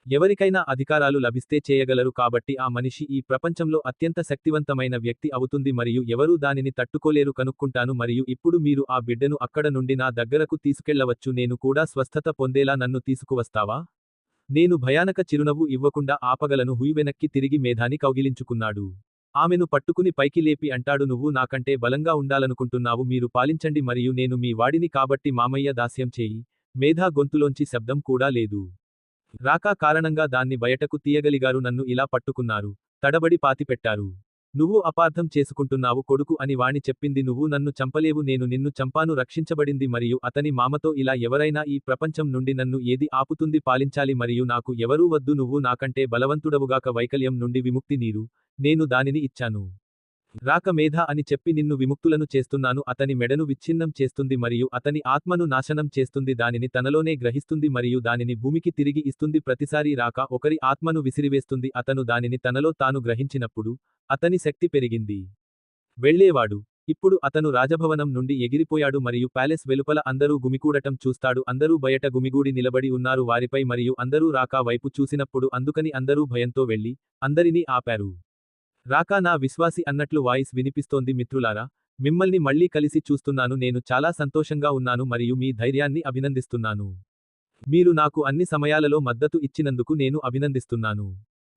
ఎవరికైనా అధికారాలు లభిస్తే చేయగలరు. కాబట్టి ఆ మనిషి ఈ ప్రపంచంలో అత్యంత శక్తివంతమైన వ్యక్తి అవుతుంది మరియు ఎవరూ దానిని తట్టుకోలేరు. కనుక్కుంటాను మరియు ఇప్పుడు మీరు ఆ బిడ్డను అక్కడ నుండి నా దగ్గరకు తీసుకెళ్లవచ్చు. నేను కూడా స్వస్థత పొందేలా నన్ను తీసుకువస్తావా? నేను భయానక చిరునవ్వు ఇవ్వకుండా ఆపగలను. హుయ్ వెనక్కి తిరిగి మేధాని కౌగిలించుకున్నాడు. ఆమెను పట్టుకుని పైకి లేపి అంటాడు, నువ్వు నాకంటే బలంగా ఉండాలనుకుంటున్నావు. మీరు పాలించండి మరియు నేను మీ వాడిని కాబట్టి మామయ్య దాస్యం చేయి. మేధా గొంతులోంచి శబ్దం కూడా లేదు. రాకా కారణంగా దాన్ని బయటకు తీయగలిగారు. నన్ను ఇలా పట్టుకున్నారు. తడబడి పాతిపెట్టారు. నువ్వు అపార్థం చేసుకుంటున్నావు కొడుకు అని వాణి చెప్పింది. నువ్వు నన్ను చంపలేవు. నేను నిన్ను చంపాను. రక్షించబడింది మరియు అతని మామతో ఇలా ఎవరైనా ఈ ప్రపంచం నుండి నన్ను ఏది ఆపుతుంది? పాలించాలి మరియు నాకు ఎవరూ వద్దు. నువ్వు నాకంటే బలవంతుడవుగాక. వైకల్యం నుండి విముక్తి నీరు. నేను దానిని ఇచ్చాను. రాక మేధ అని చెప్పి నిన్ను విముక్తులను చేస్తున్నాను. అతని మెడను విచ్ఛిన్నం చేస్తుంది మరియు అతని ఆత్మను నాశనం చేస్తుంది. దానిని తనలోనే గ్రహిస్తుంది మరియు దానిని భూమికి తిరిగి ఇస్తుంది. ప్రతిసారీ రాక ఒకరి ఆత్మను విసిరివేస్తుంది. అతను దానిని తనలో తాను గ్రహించినప్పుడు అతని శక్తి పెరిగింది. వెళ్ళేవాడు. ఇప్పుడు అతను రాజభవనం నుండి ఎగిరిపోయాడు మరియు ప్యాలెస్ వెలుపల అందరూ గుమికూడటం చూస్తాడు. అందరూ బయట గుమిగూడి నిలబడి ఉన్నారు వారిపై మరియు అందరూ రాకా వైపు చూసినప్పుడు అందుకని అందరూ భయంతో వెళ్ళి అందరినీ ఆపారు. రాకా నా విశ్వాసి అన్నట్లు వాయిస్ వినిపిస్తోంది. మిత్రులారా, మిమ్మల్ని మళ్ళీ కలిసి చూస్తున్నాను. నేను చాలా సంతోషంగా ఉన్నాను మరియు మీ ధైర్యాన్ని అభినందిస్తున్నాను. మీరు నాకు అన్ని సమయాలలో మద్దతు ఇచ్చినందుకు నేను అభినందిస్తున్నాను.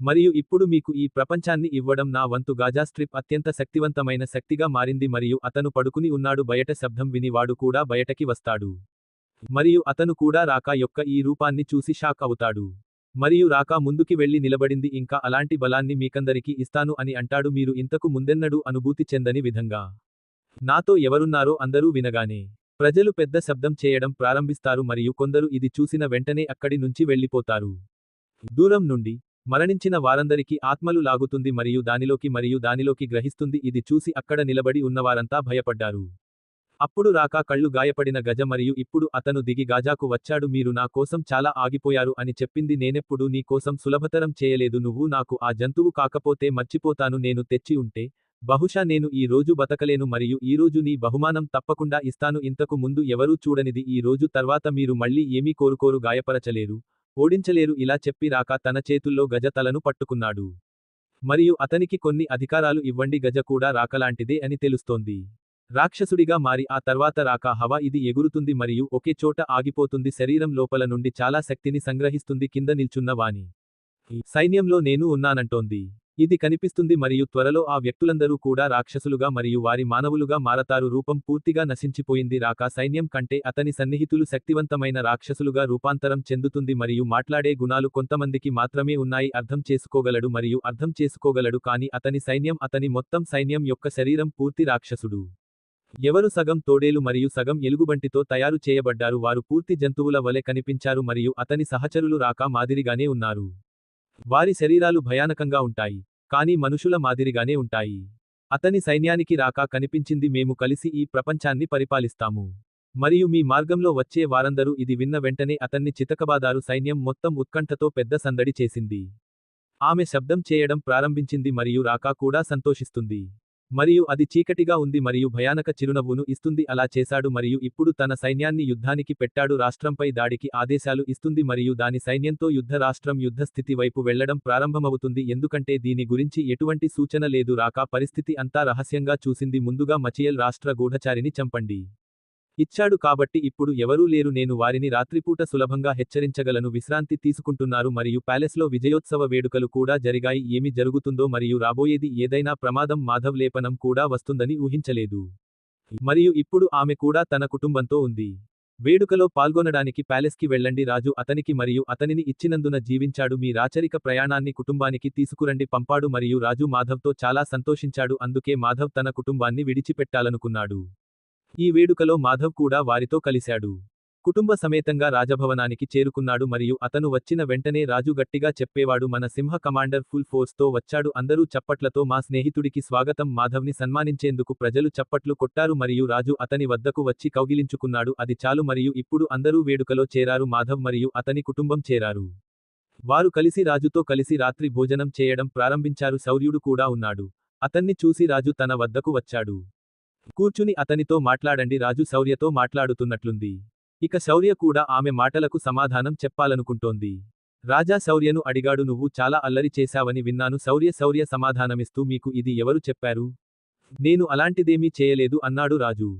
మరియు ఇప్పుడు మీకు ఈ ప్రపంచాన్ని ఇవ్వడం నా వంతు. గాజా స్ట్రిప్ అత్యంత శక్తివంతమైన శక్తిగా మారింది మరియు అతను పడుకుని ఉన్నాడు. బయట శబ్దం విని వాడు కూడా బయటకి వస్తాడు. మరియు అతను కూడా రాకా యొక్క ఈ రూపాన్ని చూసి షాక్ అవుతాడు. మరియు రాకా ముందుకి వెళ్లి నిలబడింది. ఇంకా అలాంటి బలాన్ని మీకందరికీ ఇస్తాను అని అంటాడు. మీరు ఇంతకు ముందెన్నడూ అనుభూతి చెందని విధంగా నాతో ఎవరున్నారో అందరూ వినగానే ప్రజలు పెద్ద శబ్దం చేయడం ప్రారంభిస్తారు మరియు కొందరు ఇది చూసిన వెంటనే అక్కడి నుంచి వెళ్ళిపోతారు. దూరం నుండి మరణించిన వారందరికీ ఆత్మలు లాగుతుంది మరియు దానిలోకి గ్రహిస్తుంది. ఇది చూసి అక్కడ నిలబడి ఉన్నవారంతా భయపడ్డారు. అప్పుడు రాకా కళ్ళు గాయపడిన గజ మరియు ఇప్పుడు అతను దిగి గాజాకు వచ్చాడు. మీరు నా కోసం చాలా ఆగిపోయారు అని చెప్పింది. నేనెప్పుడూ నీ కోసం సులభతరం చేయలేదు. నువ్వు నాకు ఆ జంతువు కాకపోతే మర్చిపోతాను. నేను తెచ్చి ఉంటే బహుశా నేను ఈ రోజు బతకలేను మరియు ఈ రోజు నీ బహుమానం తప్పకుండా ఇస్తాను ఇంతకు ముందు ఎవరూ చూడనిది ఈ రోజు తర్వాత మీరు మళ్ళీ ఏమీ కోరుకోరు గాయపరచలేరు, ఓడించలేరు ఇలా చెప్పి రాకా తన చేతుల్లో గజ తలను పట్టుకున్నాడు. మరియు అతనికి కొన్ని అధికారాలు ఇవ్వండి గజ కూడా రాకలాంటిదే అని తెలుస్తోంది. రాక్షసుడిగా మారి ఆ తర్వాత రాకా హవా ఇది ఎగురుతుంది మరియు ఒకే చోట ఆగిపోతుంది శరీరం లోపల నుండి చాలా శక్తిని సంగ్రహిస్తుంది కింద నిల్చున్న వాని సైన్యంలో నేను ఉన్నానంటోంది. ఇది కనిపిస్తుంది మరియు త్వరలో ఆ వ్యక్తులందరూ కూడా రాక్షసులుగా మరియు వారి మానవులుగా మారతారు రూపం పూర్తిగా నశించిపోయింది రాకా సైన్యం కంటే అతని సన్నిహితులు శక్తివంతమైన రాక్షసులుగా రూపాంతరం చెందుతుంది మరియు మాట్లాడే గుణాలు కొంతమందికి మాత్రమే ఉన్నాయి అర్థం చేసుకోగలడు మరియు అర్థం చేసుకోగలడు కానీ అతని సైన్యం అతని మొత్తం సైన్యం యొక్క శరీరం పూర్తి రాక్షసుడు. ఎవరు సగం తోడేలు మరియు సగం ఎలుగుబంటితో తయారు చేయబడ్డారు వారు పూర్తి జంతువుల వలె కనిపించారు మరియు అతని సహచరులు రాకా మాదిరిగానే ఉన్నారు. వారి శరీరాలు భయానకంగా ఉంటాయి, కానీ మనుషుల మాదిరిగానే ఉంటాయి. అతని సైన్యానికి రాకా కనిపించింది మేము కలిసి ఈ ప్రపంచాన్ని పరిపాలిస్తాము. మరియు మీ మార్గంలో వచ్చే వారందరూ ఇది విన్న వెంటనే అతన్ని చితకబాదారు సైన్యం మొత్తం ఉత్కంఠతో పెద్ద సందడి చేసింది. ఆమె శబ్దం చేయడం ప్రారంభించింది మరియు రాకా కూడా సంతోషిస్తుంది. మరియు అది చీకటిగా ఉంది మరియు భయానక చిరునవ్వును ఇస్తుంది అలా చేశాడు మరియు ఇప్పుడు తన సైన్యాన్ని యుద్ధానికి పెట్టాడు రాష్ట్రంపై దాడికి ఆదేశాలు ఇస్తుంది మరియు దాని సైన్యంతో యుద్ధ రాష్ట్రం యుద్ధ స్థితి వైపు వెళ్లడం ప్రారంభమవుతుంది ఎందుకంటే దీని గురించి ఎటువంటి సూచన లేదు రాకా పరిస్థితి అంతా రహస్యంగా చూసింది ముందుగా మచియల్ రాష్ట్ర గూఢచారిని చంపండి ఇచ్చాడు కాబట్టి ఇప్పుడు ఎవరూ లేరు నేను వారిని రాత్రిపూట సులభంగా హెచ్చరించగలను విశ్రాంతి తీసుకుంటున్నారు మరియు ప్యాలెస్లో విజయోత్సవ వేడుకలు కూడా జరిగాయి ఏమి జరుగుతుందో మరియు రాబోయేది ఏదైనా ప్రమాదం మాధవ్ లేపనం కూడా వస్తుందని ఊహించలేదు. మరియు ఇప్పుడు ఆమె కూడా తన కుటుంబంతో ఉంది. వేడుకలో పాల్గొనడానికి ప్యాలెస్కి వెళ్ళండి రాజు అతనికి మరియు అతనిని ఇచ్చినందున జీవించాడు మీ రాచరిక ప్రయాణాన్ని కుటుంబానికి తీసుకురండి పంపాడు మరియు రాజు మాధవ్తో చాలా సంతోషించాడు అందుకే మాధవ్ తన కుటుంబాన్ని విడిచిపెట్టాలనుకున్నాడు. ఈ వేడుకలో మాధవ్ కూడా వారితో కలిశాడు. కుటుంబ సమేతంగా రాజభవనానికి చేరుకున్నాడు మరియు అతను వచ్చిన వెంటనే రాజు గట్టిగా చెప్పేవాడు మన సింహ కమాండర్ ఫుల్ ఫోర్స్తో వచ్చాడు అందరూ చప్పట్లతో మా స్నేహితుడికి స్వాగతం మాధవ్ని సన్మానించేందుకు ప్రజలు చప్పట్లు కొట్టారు మరియు రాజు అతని వద్దకు వచ్చి కౌగిలించుకున్నాడు అది చాలు మరియు ఇప్పుడు అందరూ వేడుకలో చేరారు మాధవ్ మరియు అతని కుటుంబం చేరారు. వారు కలిసి రాజుతో కలిసి రాత్రి భోజనం చేయడం ప్రారంభించారు శౌర్యుడు కూడా ఉన్నాడు. అతన్ని చూసి రాజు తన వద్దకు వచ్చాడు. కూర్చుని అతనితో మాట్లాడండి రాజు శౌర్యతో మాట్లాడుతున్నట్లుంది. ఇక శౌర్య కూడా ఆమె మాటలకు సమాధానం చెప్పాలనుకుంటోంది. రాజా శౌర్యను అడిగాడు నువ్వు చాలా అల్లరి చేశావని విన్నాను శౌర్య సమాధానమిస్తూ మీకు ఇది ఎవరు చెప్పారు? నేను అలాంటిదేమీ చేయలేదు అన్నాడు రాజు.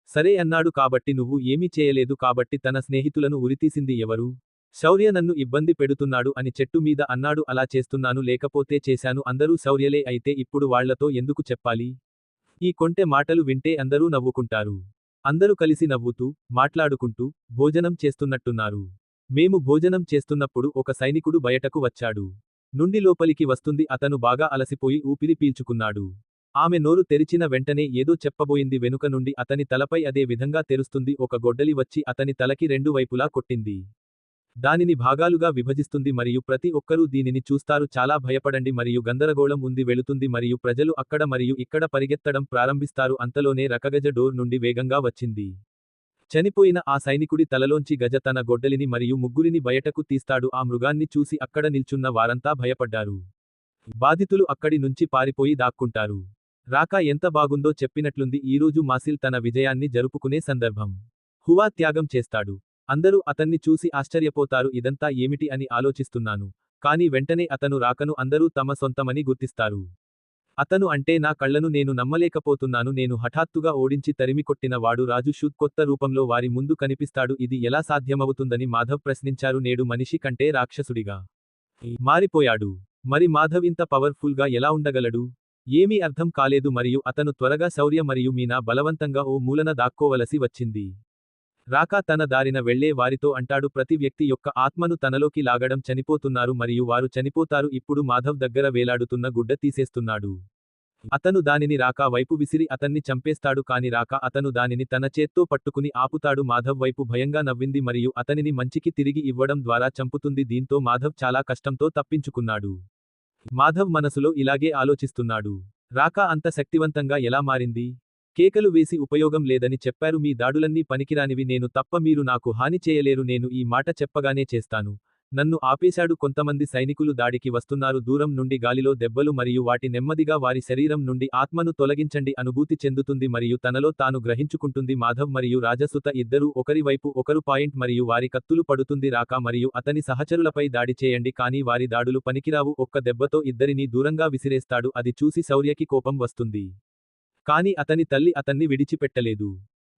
సరే అన్నాడు కాబట్టి నువ్వు ఏమీ చేయలేదు కాబట్టి తన స్నేహితులను ఉరితీసింది ఎవరు? శౌర్య నన్ను ఇబ్బంది పెడుతున్నాడు అని చెట్టు మీద అన్నాడు అలా చేస్తున్నాను లేకపోతే చేశాను అందరూ శౌర్యలే అయితే ఇప్పుడు వాళ్లతో ఎందుకు చెప్పాలి? ఈ కొంటె మాటలు వింటే అందరూ నవ్వుకుంటారు. అందరూ కలిసి నవ్వుతూ, మాట్లాడుకుంటూ, భోజనం చేస్తున్నట్టున్నారు. మేము భోజనం చేస్తున్నప్పుడు ఒక సైనికుడు బయటకు వచ్చాడు. నుండి లోపలికి వస్తుంది అతను బాగా అలసిపోయి ఊపిరి పీల్చుకున్నాడు. ఆమె నోరు తెరిచిన వెంటనే ఏదో చెప్పబోయింది వెనుక నుండి అతని తలపై అదే విధంగా తెరుస్తుంది ఒక గొడ్డలి వచ్చి అతని తలకి రెండు వైపులా కొట్టింది. దానిని భాగాలుగా విభజిస్తుంది మరియు ప్రతి ఒక్కరూ దీనిని చూస్తారు చాలా భయపడండి మరియు గందరగోళం ఉంది వెళుతుంది మరియు ప్రజలు అక్కడ మరియు ఇక్కడ పరిగెత్తడం ప్రారంభిస్తారు అంతలోనే రకగజ డోర్ నుండి వేగంగా వచ్చింది. చనిపోయిన ఆ సైనికుడి తలలోంచి గజ తన గొడ్డలిని మరియు ముగ్గురిని బయటకు తీస్తాడు ఆ మృగాన్ని చూసి అక్కడ నిల్చున్న వారంతా భయపడ్డారు. బాధితులు అక్కడి నుంచి పారిపోయి దాక్కుంటారు. రాకా ఎంత బాగుందో చెప్పినట్లుంది ఈరోజు మాసిల్ తన విజయాన్ని జరుపుకునే సందర్భం. హువా త్యాగం చేస్తాడు. అందరూ అతన్ని చూసి ఆశ్చర్యపోతారు ఇదంతా ఏమిటి అని ఆలోచిస్తున్నాను. కానీ వెంటనే అతను రాకను అందరూ తమ సొంతమని గుర్తిస్తారు. అతను అంటే నా కళ్లను నేను నమ్మలేకపోతున్నాను నేను హఠాత్తుగా ఓడించి తరిమికొట్టిన వాడు రాజు షూట్ కొత్త రూపంలో వారి ముందు కనిపిస్తాడు ఇది ఎలా సాధ్యమవుతుందని మాధవ్ ప్రశ్నించారు నేడు మనిషి కంటే రాక్షసుడిగా మారిపోయాడు. మరి మాధవ్ ఇంత పవర్ఫుల్గా ఎలా ఉండగలడు? ఏమీ అర్థం కాలేదు మరియు అతను త్వరగా శౌర్య మరియు మీనా బలవంతంగా ఓ మూలన దాక్కోవలసి వచ్చింది. రాకా తన దారిన వెళ్లే వారితో అంటాడు ప్రతి వ్యక్తి యొక్క ఆత్మను తనలోకి లాగడం చనిపోతున్నారు మరియు వారు చనిపోతారు ఇప్పుడు మాధవ్ దగ్గర వేలాడుతున్న గుడ్డ తీసేస్తున్నాడు. అతను దానిని రాకా వైపు విసిరి అతన్ని చంపేస్తాడు కాని రాకా అతను దానిని తన చేత్తో పట్టుకుని ఆపుతాడు మాధవ్ వైపు భయంగా నవ్వింది మరియు అతనిని మంచికి తిరిగి ఇవ్వడం ద్వారా చంపుతుంది దీంతో మాధవ్ చాలా కష్టంతో తప్పించుకున్నాడు. మాధవ్ మనసులో ఇలాగే ఆలోచిస్తున్నాడు. రాకా అంత శక్తివంతంగా ఎలా మారింది? కేకలు వేసి ఉపయోగం లేదని చెప్పారు మీ దాడులన్నీ పనికిరానివి నేను తప్ప మీరు నాకు హాని చేయలేరు నేను ఈ మాట చెప్పగానే చేస్తాను. నన్ను ఆపేశాడు. కొంతమంది సైనికులు దాడికి వస్తున్నారు. దూరం నుండి గాలిలో దెబ్బలు మరియు వాటి నెమ్మదిగా వారి శరీరం నుండి ఆత్మను తొలగించండి అనుభూతి చెందుతుంది మరియు తనలో తాను గ్రహించుకుంటుంది. మాధవ్ మరియు రాజసుత ఇద్దరూ ఒకరి వైపు ఒకరు పాయింట్ మరియు వారి కత్తులు పడుతుంది. రాకా మరియు అతని సహచరులపై దాడి చేయండి కానీ వారి దాడులు పనికిరావు. ఒక్క దెబ్బతో ఇద్దరినీ దూరంగా విసిరేస్తాడు. అది చూసి శౌర్యకి కోపం వస్తుంది. కాని అతని తల్లి అతన్ని విడిచిపెట్టలేదు.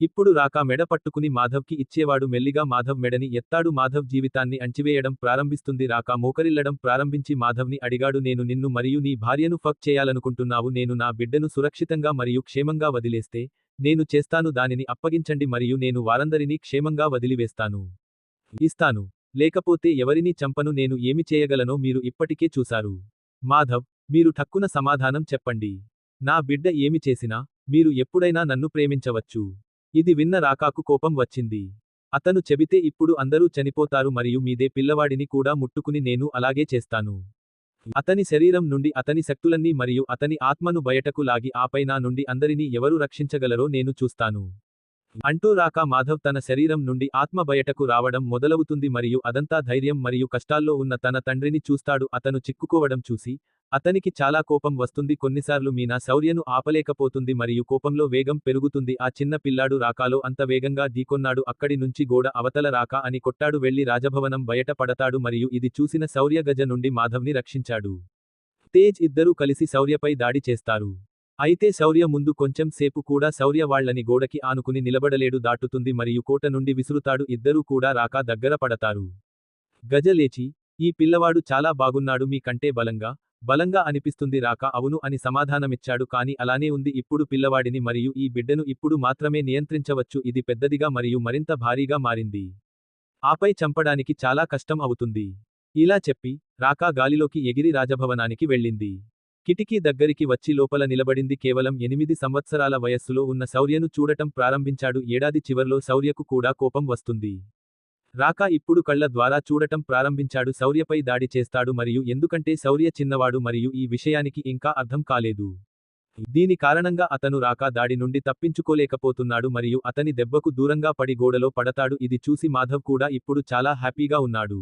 ఇప్పుడు రాకా మెడ పట్టుకుని మాధవ్కి ఇచ్చేవాడు. మెల్లిగా మాధవ్ మెడని ఎత్తాడు. మాధవ్ జీవితాన్ని అణచివేయడం ప్రారంభిస్తుంది. రాకా మోకరిల్లడం ప్రారంభించి మాధవ్ని అడిగాడు, నేను నిన్ను మరియు నీ భార్యను ఫక్ చేయాలనుకుంటున్నావు. నేను నా బిడ్డను సురక్షితంగా మరియు క్షేమంగా వదిలేస్తే నేను చేస్తాను. దానిని అప్పగించండి మరియు నేను వారందరినీ క్షేమంగా వదిలివేస్తాను. ఇస్తాను. లేకపోతే ఎవరినీ చంపను. నేను ఏమి చేయగలనో మీరు ఇప్పటికే చూశారు. మాధవ్, మీరు ఠక్కున సమాధానం చెప్పండి. నా బిడ్డ ఏమి చేసినా మీరు ఎప్పుడైనా నన్ను ప్రేమించవచ్చు. ఇది విన్న రాకాకు కోపం వచ్చింది. అతను చెబితే ఇప్పుడు అందరూ చనిపోతారు మరియు మీదే పిల్లవాడిని కూడా ముట్టుకుని నేను అలాగే చేస్తాను. అతని శరీరం నుండి అతని శక్తులన్నీ మరియు అతని ఆత్మను బయటకు లాగి ఆపై నా నుండి అందరినీ ఎవరు రక్షించగలరో నేను చూస్తాను. అంటూ రాకా మాధవ్ తన శరీరం నుండి ఆత్మ బయటకు రావడం మొదలవుతుంది మరియు అదంతా ధైర్యం మరియు కష్టాల్లో ఉన్న తన తండ్రిని చూస్తాడు. అతను చిక్కుకోవడం చూసి అతనికి చాలా కోపం వస్తుంది. కొన్నిసార్లు మీనా శౌర్యను ఆపలేకపోతుంది మరియు కోపంలో వేగం పెరుగుతుంది. ఆ చిన్న పిల్లాడు రాకాలో అంత వేగంగా ఢీకొన్నాడు. అక్కడి నుంచి గోడ అవతల రాకా అని కొట్టాడు. వెళ్లి రాజభవనం బయట పడతాడు మరియు ఇది చూసిన శౌర్య గజ నుండి మాధవ్ని రక్షించాడు. తేజ్ ఇద్దరూ కలిసి శౌర్యపై దాడి చేస్తారు. అయితే శౌర్య ముందు కొంచెం సేపు కూడా శౌర్య వాళ్లని గోడకి ఆనుకుని నిలబడలేడు. దాటుతుంది మరియు కోట నుండి విసురుతాడు. ఇద్దరూ కూడా రాకా దగ్గర పడతారు. గజ లేచి, ఈ పిల్లవాడు చాలా బాగున్నాడు. మీ కంటే బలంగా అనిపిస్తుంది. రాకా అవును అని సమాధానమిచ్చాడు. కాని అలానే ఉంది. ఇప్పుడు పిల్లవాడిని మరియు ఈ బిడ్డను ఇప్పుడు మాత్రమే నియంత్రించవచ్చు. ఇది పెద్దదిగా మరియు మరింత భారీగా మారింది. ఆపై చంపడానికి చాలా కష్టం అవుతుంది. ఇలా చెప్పి రాకా గాలిలోకి ఎగిరి రాజభవనానికి వెళ్ళింది. కిటికీ దగ్గరికి వచ్చి లోపల నిలబడింది. కేవలం 8 సంవత్సరాల వయస్సులో ఉన్న శౌర్యను చూడటం ప్రారంభించాడు. ఏడాది చివర్లో శౌర్యకు కూడా కోపం వస్తుంది. రాకా ఇప్పుడు కళ్ల ద్వారా చూడటం ప్రారంభించాడు. శౌర్యపై దాడి చేస్తాడు మరియు ఎందుకంటే శౌర్య చిన్నవాడు మరియు ఈ విషయానికి ఇంకా అర్థం కాలేదు. దీని కారణంగా అతను రాకా దాడి నుండి తప్పించుకోలేకపోతున్నాడు మరియు అతని దెబ్బకు దూరంగా పడి గోడలో పడతాడు. ఇది చూసి మాధవ్ కూడా ఇప్పుడు చాలా హ్యాపీగా ఉన్నాడు.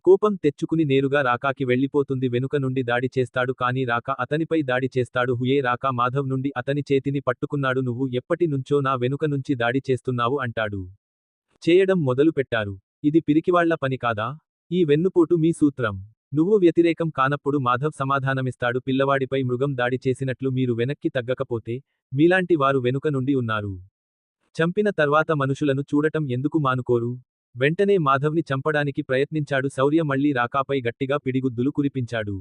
కోపం తెచ్చుకుని నేరుగా రాకాకి వెళ్ళిపోతుంది. వెనుక నుండి దాడి చేస్తాడు కానీ రాకా అతనిపై దాడి చేస్తాడు. హుయే రాకా మాధవ్ నుండి అతని చేతిని పట్టుకున్నాడు. నువ్వు ఎప్పటి నుంచో నా వెనుక నుంచి దాడి చేస్తున్నావు అంటాడు. చేయడం మొదలు పెట్టారు. ఇది పిరికివాళ్ల పని కాదా? ఈ వెన్నుపోటు మీ సూత్రం. నువ్వు వ్యతిరేకం కానప్పుడు మాధవ్ సమాధానమిస్తాడు. పిల్లవాడిపై మృగం దాడి చేసినట్లు మీరు వెనక్కి తగ్గకపోతే మీలాంటి వారు వెనుక నుండి ఉన్నారు. చంపిన తర్వాత మనుషులను చూడటం ఎందుకు మానుకోరు? వెంటనే మాధవ్ని చంపడానికి ప్రయత్నించాడు. శౌర్య మళ్లీ రాకాపై గట్టిగా పిడిగుద్దులు కురిపించాడు.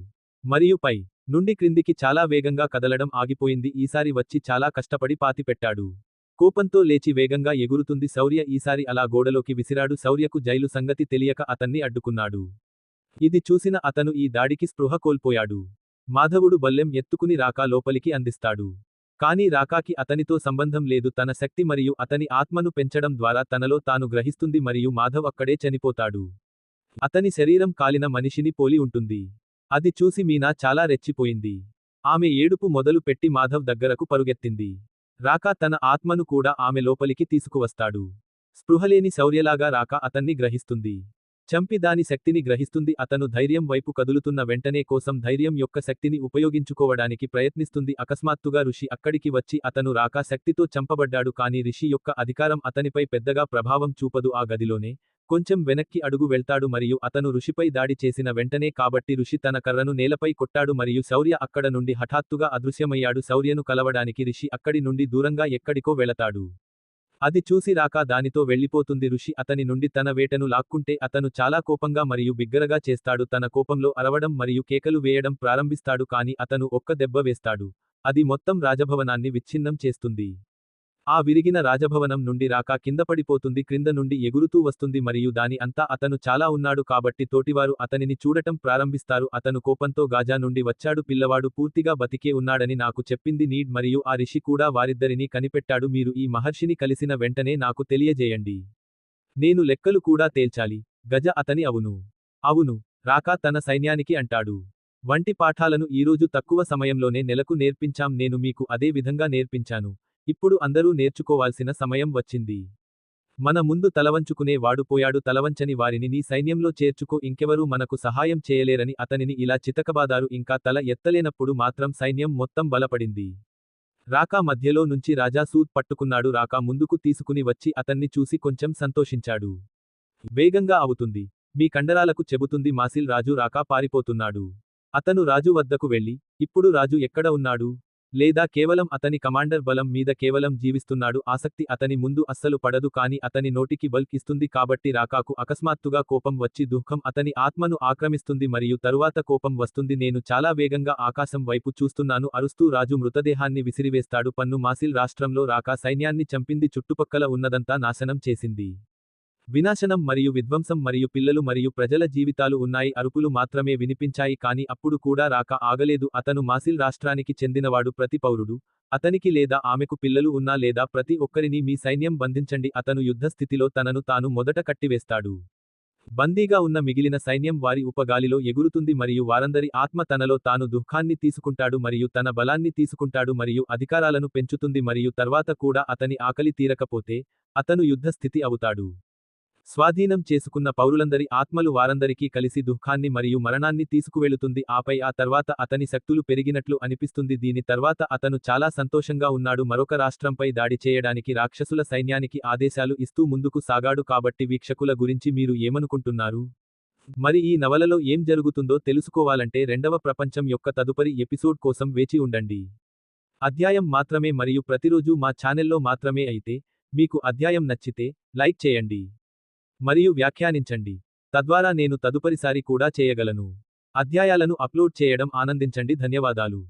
మరియు పై నుండి క్రిందికి చాలా వేగంగా కదలడం ఆగిపోయింది. ఈసారి వచ్చి చాలా కష్టపడి పాతిపెట్టాడు. కోపంతో లేచి వేగంగా ఎగురుతుంది. శౌర్య ఈసారి అలా గోడలోకి విసిరాడు. శౌర్యకు జైలు సంగతి తెలియక అతన్ని అడ్డుకున్నాడు. ఇది చూసిన అతను ఈ దాడికి స్పృహ కోల్పోయాడు. మాధవుడు బల్లెం ఎత్తుకుని రాకా లోపలికి అందిస్తాడు. కానీ రాకాకి అతనితో సంబంధం లేదు. తన శక్తి మరియు అతని ఆత్మను పెంచడం ద్వారా తనలో తాను గ్రహిస్తుంది మరియు మాధవ్ అక్కడే చనిపోతాడు. అతని శరీరం కాలిన మనిషిని పోలి ఉంటుంది. అది చూసి మీనా చాలా రెచ్చిపోయింది. ఆమె ఏడుపు మొదలు పెట్టి మాధవ్ దగ్గరకు పరుగెత్తింది. రాకా తన ఆత్మను కూడా ఆమె లోపలికి తీసుకువస్తాడు. స్పృహలేని శౌర్యలాగా రాకా అతన్ని గ్రహిస్తుంది. చంపి దాని శక్తిని గ్రహిస్తుంది. అతను ధైర్యం వైపు కదులుతున్న వెంటనే కోసం ధైర్యం యొక్క శక్తిని ఉపయోగించుకోవడానికి ప్రయత్నిస్తుంది. అకస్మాత్తుగా ఋషి అక్కడికి వచ్చి అతను రాకా శక్తితో చంపబడ్డాడు. కానీ ఋషి యొక్క అధికారం అతనిపై పెద్దగా ప్రభావం చూపదు. ఆ గదిలోనే కొంచెం వెనక్కి అడుగు వెళ్తాడు మరియు అతను ఋషిపై దాడి చేసిన వెంటనే కాబట్టి ఋషి తన కర్రను నేలపై కొట్టాడు మరియు శౌర్య అక్కడ నుండి హఠాత్తుగా అదృశ్యమయ్యాడు. శౌర్యను కలవడానికి ఋషి అక్కడి నుండి దూరంగా ఎక్కడికో వెళతాడు. అది చూసి రాకా దానితో వెళ్ళిపోతుంది. ఋషి అతని నుండి తన వేటను లాక్కుంటే అతను చాలా కోపంగా మరియు బిగ్గరగా చేస్తాడు. తన కోపంలో అరవడం మరియు కేకలు వేయడం ప్రారంభిస్తాడు. కానీ అతను ఒక్క దెబ్బ వేస్తాడు. అది మొత్తం రాజభవనాన్ని విచ్ఛిన్నం చేస్తుంది. ఆ విరిగిన రాజభవనం నుండి రాకా కింద పడిపోతుంది. క్రింద నుండి ఎగురుతూ వస్తుంది మరియు దాని అంతా అతను చాలా ఉన్నాడు కాబట్టి తోటివారు అతనిని చూడటం ప్రారంభిస్తారు. అతను కోపంతో గాజా నుండి వచ్చాడు. పిల్లవాడు పూర్తిగా బతికే ఉన్నాడని నాకు చెప్పింది నీడ్ మరియు ఆ రిషి కూడా వారిద్దరినీ కనిపెట్టాడు. మీరు ఈ మహర్షిని కలిసిన వెంటనే నాకు తెలియజేయండి. నేను లెక్కలు కూడా తేల్చాలి. గజ అతని అవును రాకా తన సైన్యానికి అంటాడు. వంటి పాఠాలను ఈరోజు తక్కువ సమయంలోనే నెలకు నేర్పించాం. నేను మీకు అదే విధంగా నేర్పించాను. ఇప్పుడు అందరూ నేర్చుకోవాల్సిన సమయం వచ్చింది. మన ముందు తలవంచుకునే వాడు పోయాడు, తలవంచని వారిని నీ సైన్యంలో చేర్చుకో, ఇంకెవరూ మనకు సహాయం చేయలేరని అతనిని ఇలా చితకబాదారు. ఇంకా తల ఎత్తలేనప్పుడు మాత్రం సైన్యం మొత్తం బలపడింది. రాకా మధ్యలో నుంచి రాజా సూద్ పట్టుకున్నాడు. రాకా ముందుకు తీసుకుని వచ్చి అతన్ని చూసి కొంచెం సంతోషించాడు. వేగంగా అవుతుంది. మీ కండరాలకు చెబుతుంది. మాసిల్ రాజు రాకా పారిపోతున్నాడు. అతను రాజు వద్దకు వెళ్ళి, ఇప్పుడు రాజు ఎక్కడ ఉన్నాడు? లేదా కేవలం అతని కమాండర్ బలం మీద కేవలం జీవిస్తున్నాడు? ఆసక్తి అతని ముందు అస్సలు పడదు, కాని అతని నోటికి బల్క్ ఇస్తుంది కాబట్టి రాకాకు అకస్మాత్తుగా కోపం వచ్చి దుఃఖం అతని ఆత్మను ఆక్రమిస్తుంది మరియు తరువాత కోపం వస్తుంది. నేను చాలా వేగంగా ఆకాశం వైపు చూస్తున్నాను అరుస్తూ రాజు మృతదేహాన్ని విసిరివేస్తాడు. పన్ను మాసిల్ రాష్ట్రంలో రాకా సైన్యాన్ని చంపింది, చుట్టుపక్కల ఉన్నదంతా నాశనం చేసింది. వినాశనం మరియు విధ్వంసం మరియు పిల్లలు మరియు ప్రజల జీవితాలు ఉన్నాయి. అరుపులు మాత్రమే వినిపించాయి, కాని అప్పుడు కూడా రాకా ఆగలేదు. అతను మాసిల్ రాష్ట్రానికి చెందినవాడు. ప్రతి పౌరుడు, అతనికి లేదా ఆమెకు పిల్లలు ఉన్నా లేదా ప్రతి ఒక్కరిని మీ సైన్యం బంధించండి. అతను యుద్ధ స్థితిలో తనను తాను మొదట కట్టివేస్తాడు. బందీగా ఉన్న మిగిలిన సైన్యం వారి ఉపగాలిలో ఎగురుతుంది మరియు వారందరి ఆత్మ తనలో తాను దుఃఖాన్ని తీసుకుంటాడు మరియు తన బలాన్ని తీసుకుంటాడు మరియు అధికారాలను పెంచుతుంది మరియు తర్వాత కూడా అతని ఆకలి తీరకపోతే అతను యుద్ధ స్థితి అవుతాడు. స్వాధీనం చేసుకున్న పౌరులందరి ఆత్మలు వారందరికీ కలిసి దుఃఖాన్ని మరియు మరణాన్ని తీసుకువెళుతుంది. ఆపై ఆ తర్వాత అతని శక్తులు పెరిగినట్లు అనిపిస్తుంది. దీని తర్వాత అతను చాలా సంతోషంగా ఉన్నాడు. మరొక రాష్ట్రంపై దాడి చేయడానికి రాక్షసుల సైన్యానికి ఆదేశాలు ఇస్తూ ముందుకు సాగాడు. కాబట్టి వీక్షకుల గురించి మీరు ఏమనుకుంటున్నారు? మరి ఈ నవలలో ఏం జరుగుతుందో తెలుసుకోవాలంటే రెండవ ప్రపంచం యొక్క తదుపరి ఎపిసోడ్ కోసం వేచి ఉండండి. అధ్యాయం మాత్రమే మరియు ప్రతిరోజు మా ఛానెల్లో మాత్రమే అయితే, మీకు అధ్యాయం నచ్చితే లైక్ చేయండి మరియు వ్యాఖ్యానించండి. తద్వారా నేను తదుపరిసారి కూడా చేయగలను. అధ్యాయాలను అప్లోడ్ చేయడం ఆనందించండి. ధన్యవాదాలు.